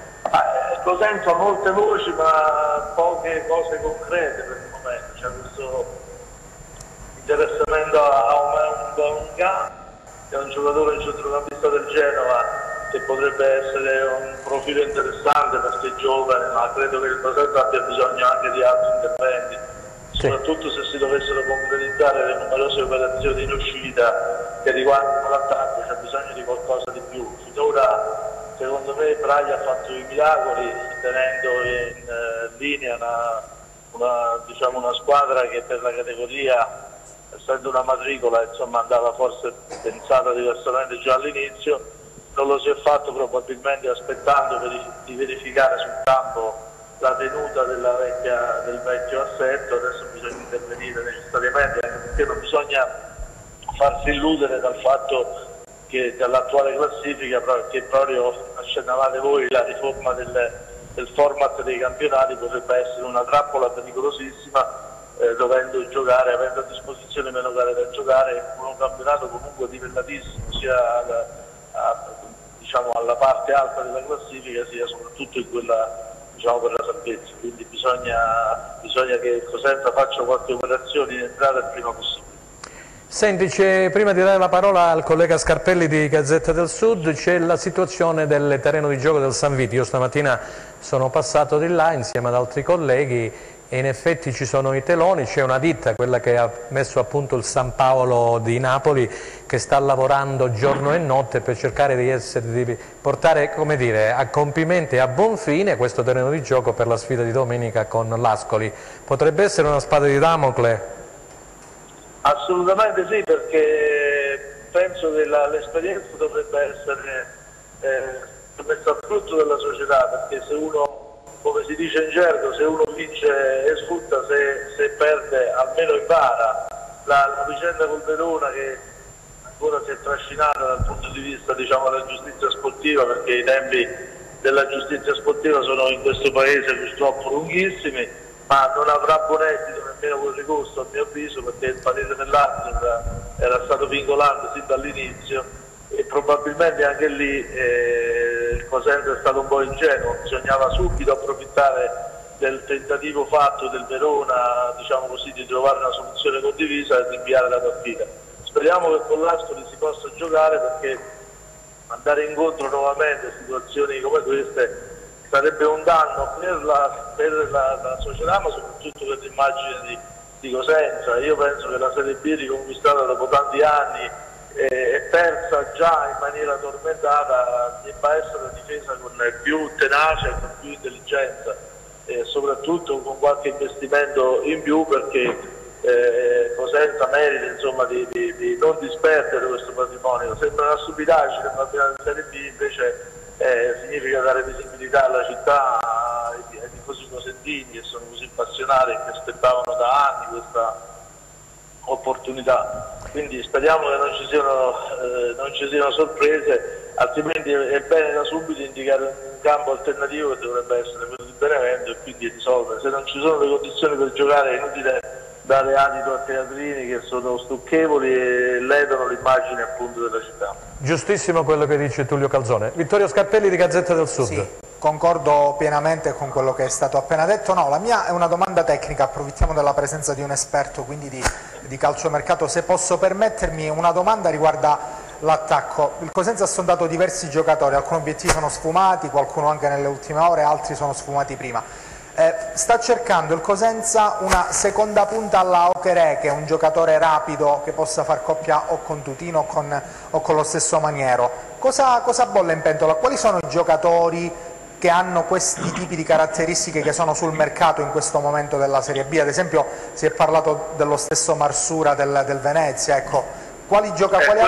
Cosenza molte voci ma poche cose concrete per il momento, c'è questo interessamento a un che è un giocatore, un centrocampista del Genova che potrebbe essere un profilo interessante perché è giovane, ma credo che il Cosenza abbia bisogno anche di altri interventi, soprattutto se si dovessero concretizzare le numerose operazioni in uscita che riguardano l'attacco, c'è bisogno di qualcosa di più. Finora secondo me Braglia ha fatto i miracoli tenendo in linea una squadra che per la categoria, essendo una matricola, insomma, andava forse pensata diversamente già all'inizio, non lo si è fatto probabilmente aspettando di verificare sul campo la tenuta del vecchio assetto. Adesso bisogna intervenire necessariamente, anche perché non bisogna farsi illudere dal fatto che dall'attuale classifica, che proprio accennavate voi, la riforma del format dei campionati potrebbe essere una trappola pericolosissima, dovendo giocare, avendo a disposizione meno gare da giocare, con un campionato comunque livellatissimo sia alla parte alta della classifica sia soprattutto in quella, diciamo, per la salvezza. Quindi bisogna che il Cosenza faccia qualche operazione in entrata il prima possibile. Senti, prima di dare la parola al collega Scarpelli di Gazzetta del Sud, c'è la situazione del terreno di gioco del San Vito. Io stamattina sono passato di là insieme ad altri colleghi e in effetti ci sono i teloni, c'è una ditta, quella che ha messo a punto il San Paolo di Napoli, che sta lavorando giorno e notte per cercare di portare, come dire, a compimento e a buon fine questo terreno di gioco per la sfida di domenica con l'Ascoli. Potrebbe essere una spada di Damocle? Assolutamente sì, perché penso che l'esperienza dovrebbe essere messa a frutto della società, perché se uno come si dice in gergo, se uno vince esulta, se perde almeno impara. La vicenda col Verona, che ancora si è trascinata dal punto di vista, diciamo, della giustizia sportiva, perché i tempi della giustizia sportiva sono in questo paese purtroppo lunghissimi, ma non avrà buon esito nemmeno quel ricorso, a mio avviso, perché il parere dell'arbitro era stato vincolante sin dall'inizio e probabilmente anche lì il Cosenza è stato un po' ingenuo. Bisognava subito approfittare del tentativo fatto del Verona, diciamo così, di trovare una soluzione condivisa e rinviare la partita. Speriamo che con l'Ascoli si possa giocare, perché andare incontro nuovamente a situazioni come queste sarebbe un danno per la società, ma soprattutto per l'immagine di Cosenza. Io penso che la Serie B, riconquistata dopo tanti anni e persa già in maniera tormentata, debba essere difesa con più tenacia, con più intelligenza e soprattutto con qualche investimento in più, perché Cosenza merita, insomma, di non disperdere questo patrimonio. Sembra una stupidaggine parlare di Serie B, invece significa dare visibilità alla città, ai tifosi cosentini che sono così passionali e che aspettavano da anni questa opportunità. Quindi speriamo che non ci siano sorprese, altrimenti è bene da subito indicare un campo alternativo che dovrebbe essere quello di Benevento e quindi risolvere. Se non ci sono le condizioni per giocare è inutile dare adito a teatrini che sono stucchevoli e ledono l'immagine appunto della città. Giustissimo quello che dice Tullio Calzone. Vittorio Scarpelli di Gazzetta del Sud. Sì, concordo pienamente con quello che è stato appena detto. No, la mia è una domanda tecnica, approfittiamo della presenza di un esperto quindi di calciomercato. Se posso permettermi, una domanda riguarda l'attacco. Il Cosenza ha sondato diversi giocatori, alcuni obiettivi sono sfumati, qualcuno anche nelle ultime ore, altri sono sfumati prima. Sta cercando il Cosenza una seconda punta alla Ocherè, che è un giocatore rapido che possa far coppia o con Tutino o con lo stesso Maniero. Cosa bolle in pentola? Quali sono i giocatori che hanno questi tipi di caratteristiche che sono sul mercato in questo momento della Serie B? Ad esempio si è parlato dello stesso Marsura del Venezia, ecco. Quali altri giocatori?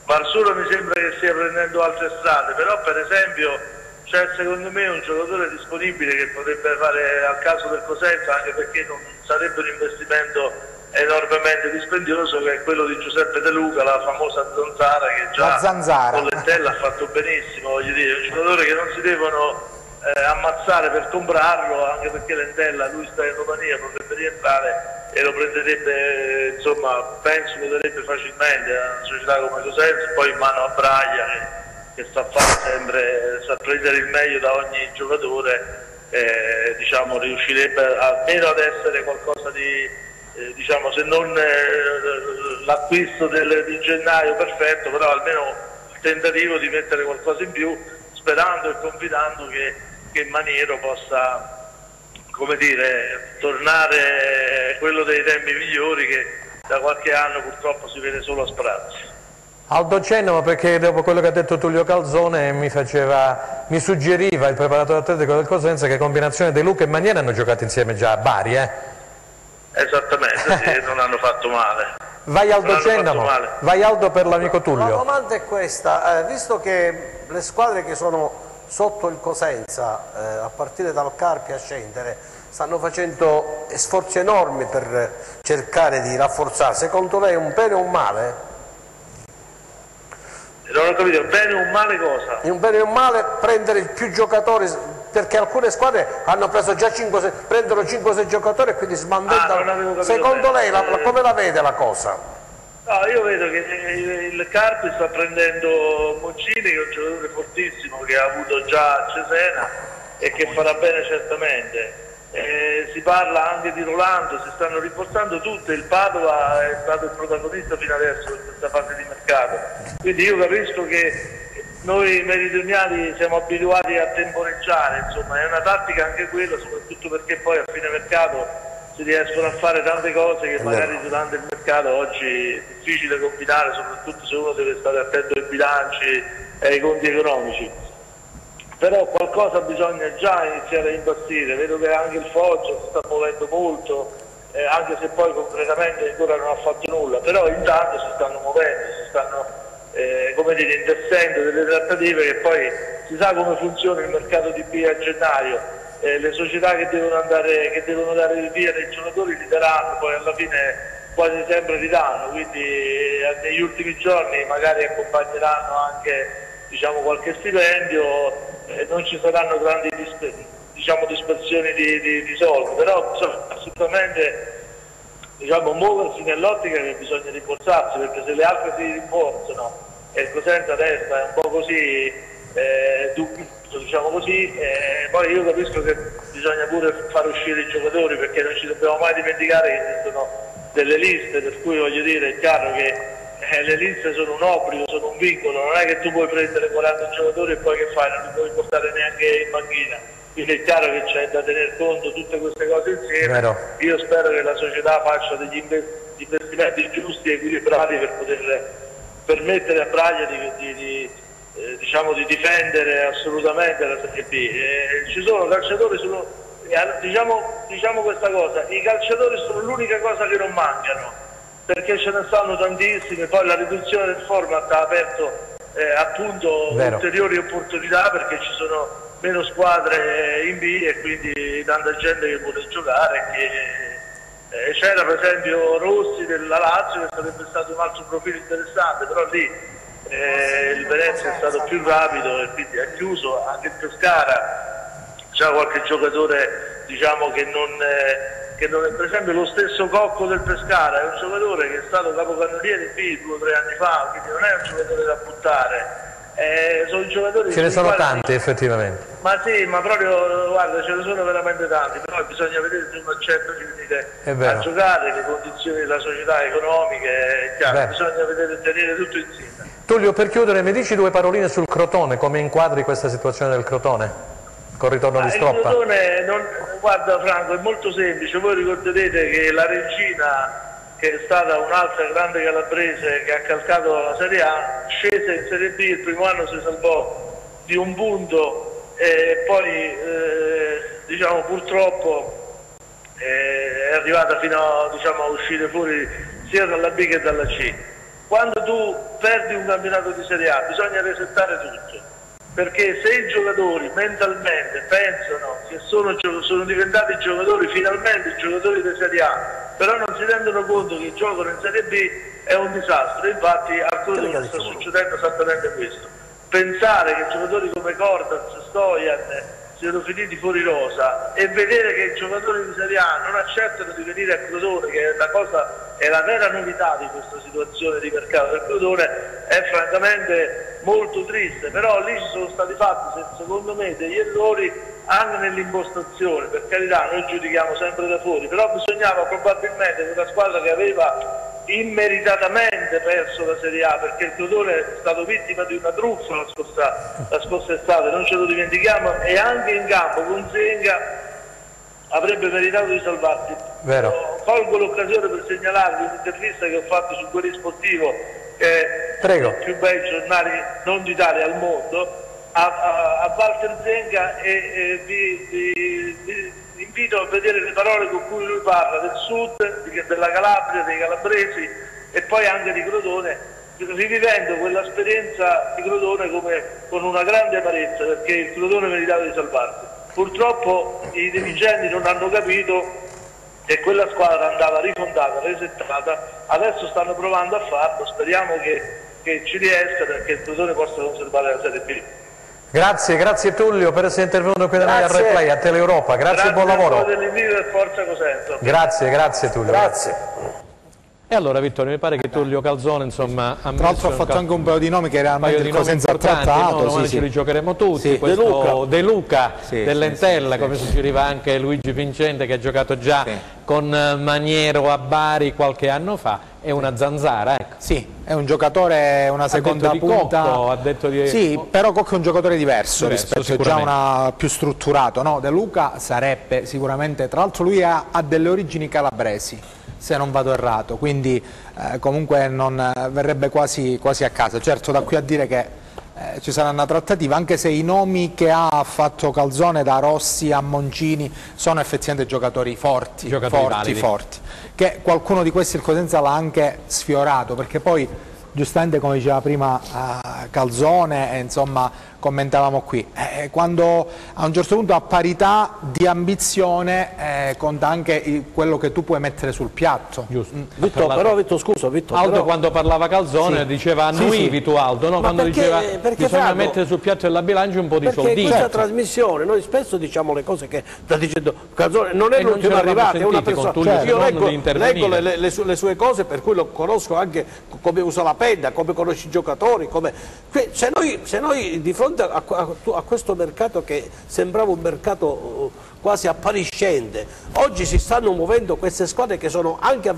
Marsura mi sembra che stia prendendo altre strade, però per esempio c'è secondo me un giocatore disponibile che potrebbe fare al caso del Cosenza, anche perché non sarebbe un investimento enormemente dispendioso, che è quello di Giuseppe De Luca, la famosa zanzara, che già con l'Entella ha fatto benissimo, voglio dire, un giocatore che non si devono ammazzare per comprarlo, anche perché l'Entella, lui sta in Romania, potrebbe rientrare e lo prenderebbe, insomma, penso lo darebbe facilmente a una società come Cosenza, poi in mano a Braglia che sa fare sempre, sa prendere il meglio da ogni giocatore, diciamo, riuscirebbe almeno ad essere qualcosa di, diciamo, se non l'acquisto di gennaio perfetto, però almeno il tentativo di mettere qualcosa in più, sperando e confidando che Maniero possa, come dire, tornare quello dei tempi migliori che da qualche anno purtroppo si vede solo a sprazzi. Aldo Genova, perché dopo quello che ha detto Tullio Calzone mi suggeriva il preparatore atletico del Cosenza che combinazione De Luca e Maniera hanno giocato insieme già a Bari, Esattamente, sì, non hanno fatto male. Vai Aldo Genova, vai Aldo per l'amico Tullio. La domanda è questa, visto che le squadre che sono sotto il Cosenza, a partire dal Carpi a scendere, stanno facendo sforzi enormi per cercare di rafforzare, secondo lei è un bene o un male? Non ho capito, bene o un male cosa? È un bene o un male prendere più giocatori, perché alcune squadre hanno preso già prendono 5-6 giocatori e quindi smantellano. Secondo lei come la vede la cosa? No, io vedo che il Carpi sta prendendo Moncini, che è un giocatore fortissimo che ha avuto già a Cesena e che farà bene certamente. Si parla anche di Rolando, si stanno riportando tutte, il Padova è stato il protagonista fino adesso in questa fase di mercato, quindi io capisco che noi meridionali siamo abituati a temporeggiare, insomma è una tattica anche quella, soprattutto perché poi a fine mercato si riescono a fare tante cose che magari durante il mercato oggi è difficile combinare, soprattutto se uno deve stare attento ai bilanci e ai conti economici. Però qualcosa bisogna già iniziare a impazzire, vedo che anche il Foggia si sta muovendo molto, anche se poi concretamente ancora non ha fatto nulla, però intanto si stanno muovendo, si stanno come dire, intessendo delle trattative che poi si sa come funziona il mercato di B a gennaio, le società che devono dare via dei giocatori li daranno, poi alla fine quasi sempre li danno, quindi negli ultimi giorni magari accompagneranno anche, diciamo, qualche stipendio, non ci saranno grandi dispersioni di soldi, però bisogna assolutamente, diciamo, muoversi nell'ottica che bisogna rinforzarsi, perché se le altre si rinforzano e il Cosenza testa è un po' così diciamo così, poi io capisco che bisogna pure far uscire i giocatori, perché non ci dobbiamo mai dimenticare che esistono delle liste, per cui voglio dire, è chiaro che le liste sono un obbligo, sono un vincolo, non è che tu puoi prendere 40 giocatori e poi che fai, non li puoi portare neanche in panchina, quindi è chiaro che c'è da tener conto tutte queste cose insieme. Io spero che la società faccia degli investimenti giusti e equilibrati per poter permettere a Braglia diciamo, di difendere assolutamente la Serie B. Ci sono calciatori, diciamo questa cosa, i calciatori sono l'unica cosa che non mancano, perché ce ne stanno tantissimi, poi la riduzione del format ha aperto appunto ulteriori opportunità, perché ci sono meno squadre in B e quindi tanta gente che vuole giocare. C'era per esempio Rossi della Lazio, che sarebbe stato un altro profilo interessante, però lì il Venezia è stato più rapido e quindi ha chiuso. Anche il Pescara c'è qualche giocatore, diciamo, che non è, per esempio lo stesso Cocco del Pescara è un giocatore che è stato capocannoniere in B 2 o 3 anni fa, quindi non è un giocatore da buttare. Sono giocatori, ce ne sono tanti effettivamente. Ma sì, ma proprio, guarda, ce ne sono veramente tanti, però bisogna vedere se uno accetta di venire a giocare, le condizioni della società economiche, chiaro, bisogna vedere, tenere tutto insieme. Tullio, per chiudere, mi dici 2 paroline sul Crotone, come inquadri questa situazione del Crotone? Col ritorno di Stroppa? Il Crotone, guarda Franco, è molto semplice, voi ricorderete che la Regina, che è stata un'altra grande calabrese che ha calcato la Serie A, scese in Serie B, il primo anno si salvò di un punto e poi diciamo, purtroppo è arrivata fino a, diciamo, a uscire fuori sia dalla B che dalla C. Quando tu perdi un campionato di Serie A bisogna resettare tutto, perché se i giocatori mentalmente pensano che sono diventati giocatori, finalmente giocatori di Serie A, però non si rendono conto che giocano in Serie B, è un disastro. Infatti a Crotone sta succedendo esattamente questo. Pensare che giocatori come Cordaz, Stojan siano finiti fuori rosa e vedere che i giocatori di Serie A non accettano di venire a Crotone, che è la vera novità di questa situazione di mercato del Crotone, è francamente molto triste. Però lì ci sono stati fatti, secondo me, degli errori anche nell'impostazione. Per carità, noi giudichiamo sempre da fuori, però bisognava probabilmente una squadra che aveva immeritatamente perso la Serie A, perché il Crotone è stato vittima di una truffa la scorsa estate, non ce lo dimentichiamo, e anche in campo con Senga avrebbe meritato di salvarsi. Colgo l'occasione per segnalarvi un'intervista che ho fatto su Guerri Sportivo, che è i più bei giornali non d'Italia al mondo, a Walter Senga, e vi invito a vedere le parole con cui lui parla del sud, della Calabria, dei calabresi e poi anche di Crotone, rivivendo quell'esperienza di Crotone con una grande amarezza, perché il Crotone meritava di salvarsi. Purtroppo i dirigenti non hanno capito e quella squadra andava rifondata, resettata. Adesso stanno provando a farlo, speriamo che ci riesca, perché il Crotone possa conservare la Serie B. Grazie Tullio per essere intervenuto qui da noi a Replay, a Teleeuropa, grazie e buon lavoro. Grazie Tullio. E allora Vittorio, mi pare che Tullio Calzone, insomma, tra l'altro ha fatto anche un paio di nomi che realmente il Cosenza ha trattato, no? Ce li giocheremo tutti, De Luca dell'Entella, come suggeriva anche Luigi Vincente, che ha giocato già con Maniero a Bari qualche anno fa, è una zanzara, ecco. Sì, è un giocatore, una seconda punta. Cocco, ha detto di... Sì, però Cocco è un giocatore diverso rispetto, è già più strutturato, no? De Luca sarebbe sicuramente, tra l'altro lui ha delle origini calabresi, se non vado errato, quindi comunque non verrebbe quasi a casa. Certo, da qui a dire che ci sarà una trattativa, anche se i nomi che ha fatto Calzone, da Rossi a Moncini, sono effettivamente giocatori forti, che qualcuno di questi il Cosenza l'ha anche sfiorato, perché poi giustamente come diceva prima Calzone, insomma commentavamo qui, quando a un certo punto a parità di ambizione conta anche quello che tu puoi mettere sul piatto. Giusto. Vittor, scusa, Vittor, Aldo però... quando parlava Calzone diceva annuivito Aldo, no? Quando diceva bisogna mettere sul piatto della bilancia un po' di soldini. Perché questa trasmissione, noi spesso diciamo le cose che sta dicendo Calzone, non è l'ultimo arrivato, è una persona. Io leggo le sue cose, per cui lo conosco anche come usa la penna, come conosce i giocatori, come... Se noi di fronte a questo mercato che sembrava un mercato quasi appariscente, oggi si stanno muovendo queste squadre che sono anche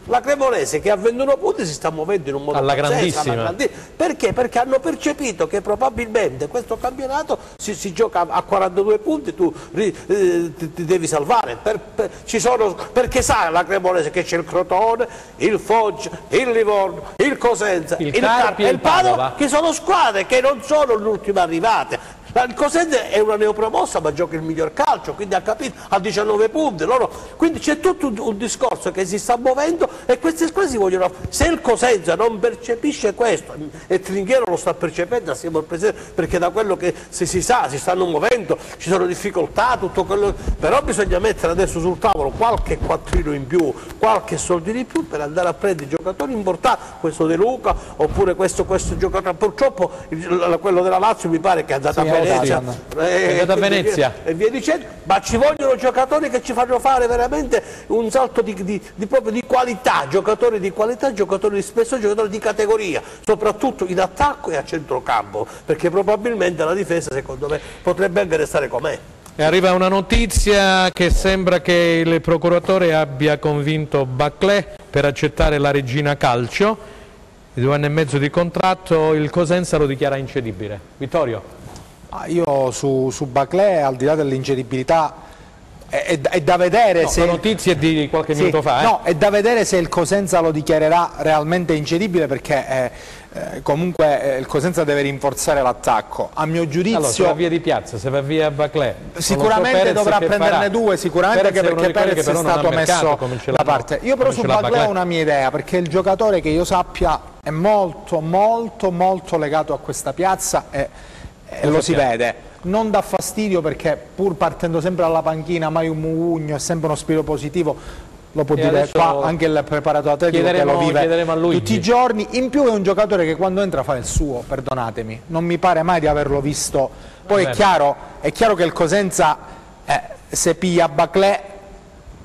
la Cremonese che a 21 punti si sta muovendo in un modo alla pazzesco, grandissima. Perché? Perché hanno percepito che probabilmente questo campionato si gioca a 42 punti, tu ti devi salvare, perché sa la Cremonese che c'è il Crotone, il Foggia, il Livorno, il Cosenza, il Carpi e il Padova, che sono squadre che non sono le ultime arrivate. Il Cosenza è una neopromossa ma gioca il miglior calcio, quindi ha capito, a 19 punti, quindi c'è tutto un discorso che si sta muovendo e queste squadre si vogliono. Se il Cosenza non percepisce questo, e Trinchiero lo sta percependo assieme al Presidente, perché da quello che si sa si stanno muovendo, ci sono difficoltà, tutto quello, però bisogna mettere adesso sul tavolo qualche quattrino in più, qualche soldino in più per andare a prendere i giocatori importanti, questo De Luca oppure questo giocatore. Purtroppo quello della Lazio mi pare che è andato a Venezia, è andato a Venezia e via dicendo, ma ci vogliono giocatori che ci fanno fare veramente un salto proprio di qualità, giocatori di qualità, giocatori di spesso, giocatori di categoria, soprattutto in attacco e a centrocampo, perché probabilmente la difesa secondo me potrebbe anche restare com'è. E arriva una notizia che sembra che il procuratore abbia convinto Baclé per accettare la Regina Calcio, 2 anni e mezzo di contratto, il Cosenza lo dichiara incedibile. Vittorio? Io su Baclé, al di là dell'incedibilità, è da vedere se... La notizia è di qualche minuto fa. No, è da vedere se il Cosenza lo dichiarerà realmente incedibile, perché comunque il Cosenza deve rinforzare l'attacco. A mio giudizio... Allora, se va via Di Piazza, se va via Baclé... Sicuramente dovrà prenderne 2, sicuramente, perché Perez è stato messo da parte. Io però su Baclé ho una mia idea, perché il giocatore che io sappia è molto legato a questa piazza e lo si vede, non dà fastidio, perché pur partendo sempre dalla panchina mai un mugugno, è sempre uno spirito positivo, lo può dire qua anche il preparatore atletico che lo vive tutti i giorni. In più è un giocatore che quando entra fa il suo, perdonatemi, non mi pare mai di averlo visto. Poi è chiaro che il Cosenza se piglia Baclé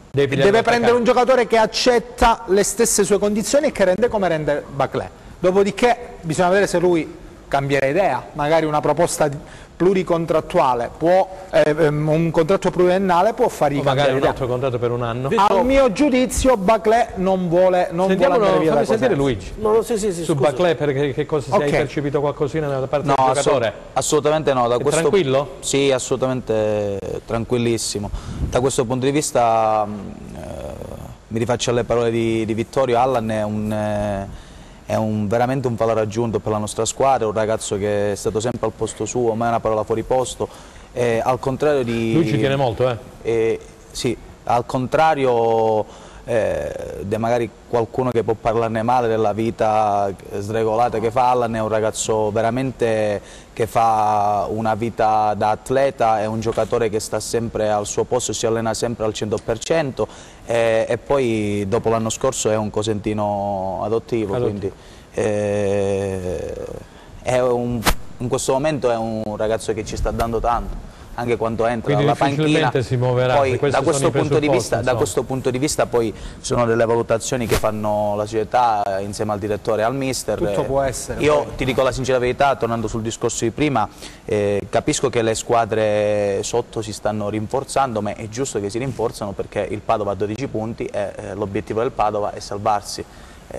deve prendere un giocatore che accetta le stesse sue condizioni e che rende come rende Baclé. Dopodiché bisogna vedere se lui cambierà idea, magari una proposta pluricontrattuale, un contratto pluriennale può fargli cambiare magari un altro contratto per un anno. Al mio giudizio Baclé non vuole andare via da sentire Luigi. Su Baclé, perché che cosa hai percepito qualcosina da parte del giocatore? Assolutamente no. Tranquillo? Sì, assolutamente tranquillissimo. Da questo punto di vista mi rifaccio alle parole di Vittorio. Allan è veramente un valore aggiunto per la nostra squadra, un ragazzo che è stato sempre al posto suo, mai una parola fuori posto, al contrario di... Lui ci tiene molto, sì, al contrario di magari qualcuno che può parlarne male della vita sregolata che fa Allan, è un ragazzo veramente che fa una vita da atleta, è un giocatore che sta sempre al suo posto, si allena sempre al 100%, e poi dopo l'anno scorso è un cosentino adottivo. Quindi in questo momento è un ragazzo che ci sta dando tanto, anche quando entra dalla panchina. Si muoverà, poi da questo punto di vista poi sono delle valutazioni che fanno la società insieme al direttore e al mister. Tutto può essere. Io ti dico la sincera verità, tornando sul discorso di prima, capisco che le squadre sotto si stanno rinforzando, ma è giusto che si rinforzano perché il Padova ha 12 punti e l'obiettivo del Padova è salvarsi.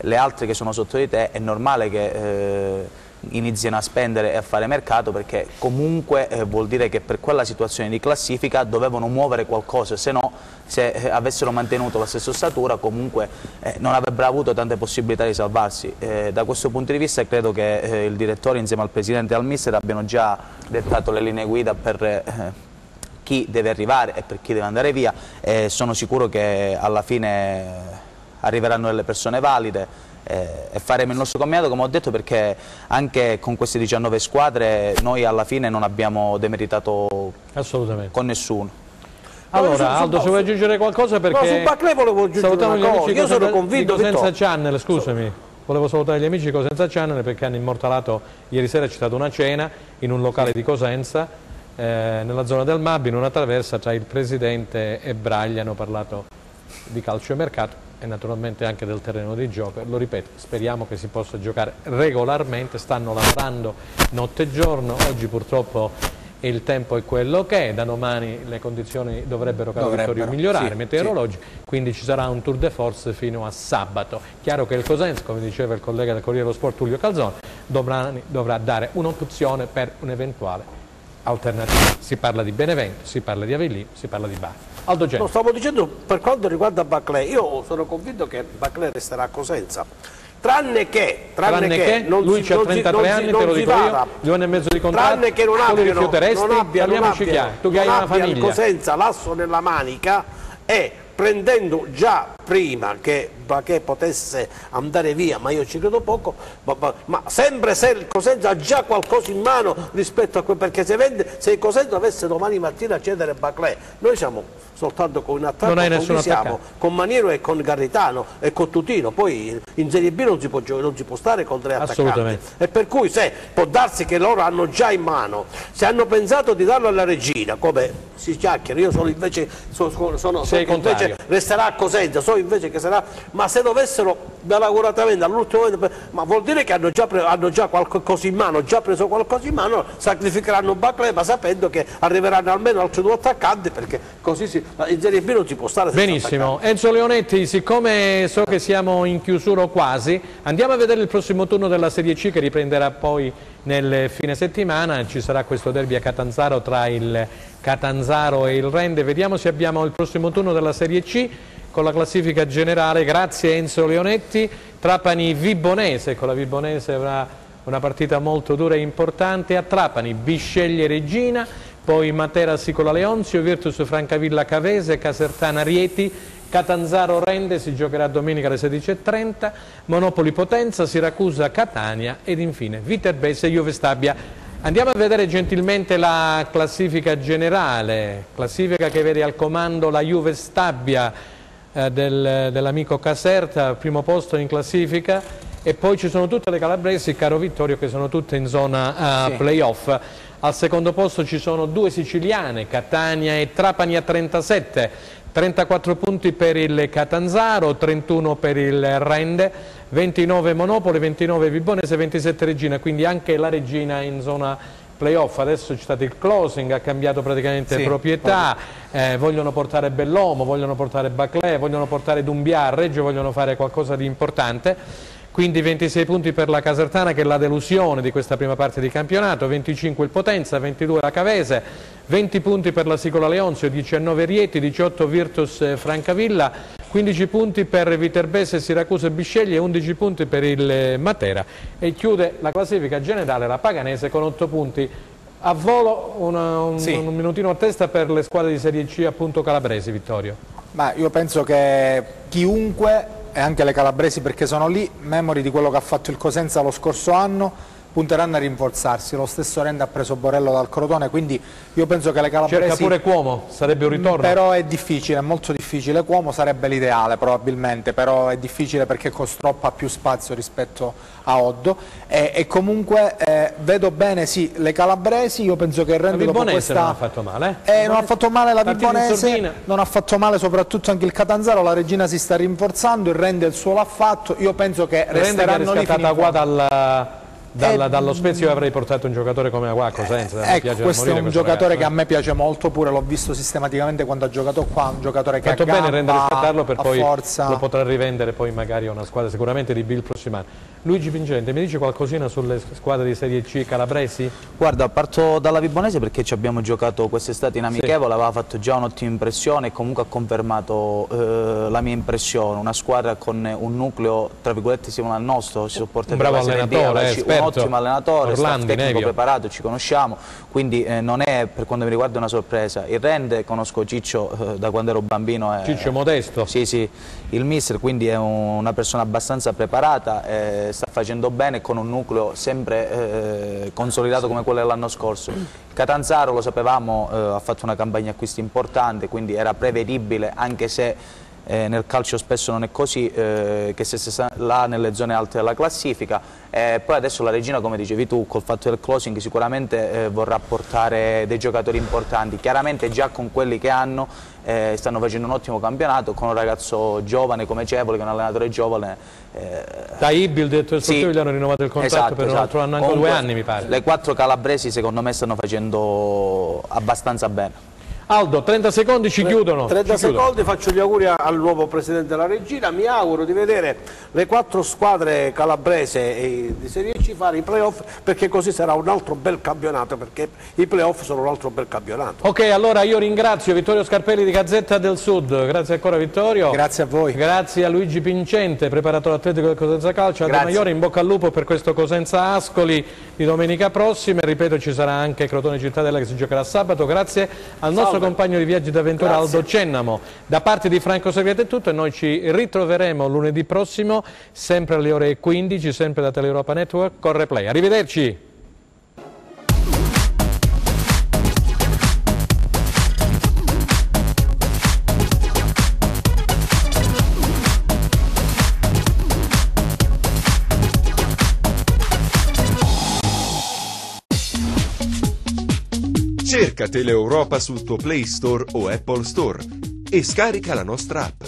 Le altre che sono sotto di te è normale che iniziano a spendere e a fare mercato, perché comunque vuol dire che per quella situazione di classifica dovevano muovere qualcosa, se no, se avessero mantenuto la stessa ossatura comunque non avrebbero avuto tante possibilità di salvarsi. Da questo punto di vista credo che il direttore insieme al presidente e al mister abbiano già dettato le linee guida per chi deve arrivare e per chi deve andare via, e sono sicuro che alla fine arriveranno delle persone valide. e faremo il nostro combinato, come ho detto, perché anche con queste 19 squadre noi alla fine non abbiamo demeritato con nessuno. Allora, Aldo, se vuoi aggiungere qualcosa, perché su Baclé volevo aggiungere una cosa. Io sono convinto di Cosenza Channel, scusami, volevo salutare gli amici di Cosenza Channel perché hanno immortalato, ieri sera c'è stata una cena in un locale di Cosenza, nella zona del Mabbi, in una traversa tra il presidente e Braglia, hanno parlato di calciomercato e naturalmente anche del terreno di gioco. Lo ripeto, speriamo che si possa giocare regolarmente, stanno lavorando notte e giorno, oggi purtroppo il tempo è quello che è, da domani le condizioni dovrebbero migliorare, meteorologici, quindi ci sarà un tour de force fino a sabato. Chiaro che il Cosenza, come diceva il collega del Corriere dello Sport Tullio Calzone, dovrà dare un'opzione per un'eventuale alternativa. Si parla di Benevento, si parla di Avellino, si parla di Bari. Aldo Genio. No, stavo dicendo, per quanto riguarda Baclé, io sono convinto che Baclé resterà a Cosenza. Tranne che lui c'ha 33 anni, te lo dico io, 2 anni e mezzo di contratto, tranne che non abbia tu che hai una famiglia. Il Cosenza l'asso nella manica e prendendo già prima che potesse andare via, ma io ci credo poco, ma sempre se il Cosenza ha già qualcosa in mano rispetto a perché se il Cosenza avesse domani mattina a cedere Baclé, noi siamo soltanto con un attacco, con Maniero e con Garritano e con Tutino, poi in Serie B non si può stare con 3 attaccanti, e per cui se può darsi che loro hanno già in mano, se hanno pensato di darlo alla Regina, come si chiacchiera, io sono invece resterà a Cosenza, so invece che sarà, ma se dovessero malauguratamente all'ultimo momento, ma vuol dire che hanno già qualcosa in mano, già preso qualcosa in mano, sacrificheranno Baclé, ma sapendo che arriveranno almeno altri 2 attaccanti, perché così in Serie B non si può stare senza benissimo. attaccanti. Enzo Leonetti, siccome so che siamo in chiusura o quasi, andiamo a vedere il prossimo turno della Serie C che riprenderà poi nel fine settimana. Ci sarà questo derby a Catanzaro tra il Catanzaro e il Rende. Vediamo se abbiamo il prossimo turno della Serie C con la classifica generale. Grazie Enzo Leonetti. Trapani Vibonese, con la Vibonese avrà una partita molto dura e importante. A Trapani Bisceglie Regina, poi Matera Sicola Leonzio, Virtus Francavilla Cavese, Casertana Rieti, Catanzaro Rende, si giocherà domenica alle 16:30, Monopoli Potenza, Siracusa Catania ed infine Viterbese Juve Stabia. Andiamo a vedere gentilmente la classifica generale, classifica che vede al comando la Juve Stabia dell'amico Caserta, primo posto in classifica, e poi ci sono tutte le calabresi, caro Vittorio, che sono tutte in zona playoff. Al secondo posto ci sono 2 siciliane, Catania e Trapani a 37, 34 punti per il Catanzaro, 31 per il Rende, 29 Monopoli, 29 Vibonese, 27 Regina, quindi anche la Regina in zona playoff. Adesso c'è stato il closing, ha cambiato praticamente proprietà, vogliono portare Bellomo, vogliono portare Baclé, vogliono portare Dumbia a Reggio, vogliono fare qualcosa di importante. Quindi 26 punti per la Casertana, che è la delusione di questa prima parte di campionato, 25 il Potenza, 22 la Cavese, 20 punti per la Sicola Leonzio, 19 Rieti, 18 Virtus Francavilla, 15 punti per Viterbese, Siracusa e Bisceglie, 11 punti per il Matera, e chiude la classifica generale la Paganese con 8 punti. A volo un minutino a testa per le squadre di Serie C, appunto calabresi, Vittorio. Ma io penso che chiunque, e anche le calabresi perché sono lì, memori di quello che ha fatto il Cosenza lo scorso anno, punteranno a rinforzarsi. Lo stesso Rende ha preso Borello dal Crotone, quindi io penso che le calabresi... Cerca pure Cuomo, sarebbe un ritorno. Però è difficile, è molto difficile. Cuomo sarebbe l'ideale probabilmente, però è difficile perché Costroppa ha più spazio rispetto a Oddo, e comunque vedo bene sì le calabresi. Io penso che il Rende dopo questa... non ha fatto male. Non ha fatto male la Vibonese, non ha fatto male soprattutto anche il Catanzaro, la Regina si sta rinforzando, il Rende il suo l'ha fatto. Io penso che resteranno lì fino in dallo Spezia. Io avrei portato un giocatore come Agua a Cosenza. Questo è un giocatore che a me piace molto, pure l'ho visto sistematicamente quando ha giocato qua, un giocatore che ha gamba, bene rendere rispettarlo, per poi forza. Lo potrà rivendere poi magari a una squadra sicuramente di B il prossimo anno. Luigi Pincente, mi dice qualcosina sulle squadre di Serie C calabresi? Guarda, parto dalla Vibonese perché ci abbiamo giocato quest'estate in amichevole, aveva fatto già un'ottima impressione e comunque ha confermato la mia impressione, una squadra con un nucleo tra virgolette simile al nostro, si sopporta un bravo allenatore, un ottimo allenatore, Orlandi, staff tecnico Nevio. preparato, ci conosciamo, quindi non è per quanto mi riguarda una sorpresa. Il Rende, conosco Ciccio da quando ero bambino. Ciccio Modesto. Sì, sì, il mister, quindi è una persona abbastanza preparata, sta facendo bene con un nucleo sempre consolidato come quello dell'anno scorso. Catanzaro, lo sapevamo, ha fatto una campagna acquisti importante, quindi era prevedibile, anche se nel calcio spesso non è così, che se sta là nelle zone alte della classifica. Poi adesso la Regina, come dicevi tu, col fatto del closing sicuramente vorrà portare dei giocatori importanti, chiaramente già con quelli che hanno stanno facendo un ottimo campionato, con un ragazzo giovane come Cevoli, che è un allenatore giovane. Taibbi, il direttore sportivo, gli hanno rinnovato il contratto per un altro anno, ancora 2 anni mi pare. Le 4 calabresi secondo me stanno facendo abbastanza bene. Aldo, 30 secondi ci chiudono. 30 secondi, faccio gli auguri al nuovo Presidente della Regina, mi auguro di vedere le 4 squadre calabrese di Serie C fare i playoff, perché così sarà un altro bel campionato, perché i playoff sono un altro bel campionato. Ok, allora io ringrazio Vittorio Scarpelli di Gazzetta del Sud, grazie ancora Vittorio. Grazie a voi. Grazie a Luigi Pincente, preparatore atletico del Cosenza Calcio, a De Maiore, in bocca al lupo per questo Cosenza Ascoli di domenica prossima, e ripeto ci sarà anche Crotone Cittadella che si giocherà sabato. Grazie al nostro compagno di viaggi d'avventura Aldo Cennamo. Da parte di Franco Segreto è tutto, e noi ci ritroveremo lunedì prossimo sempre alle ore 15, sempre da Teleeuropa Network con Replay. Arrivederci. Cerca Teleeuropa sul tuo Play Store o Apple Store e scarica la nostra app.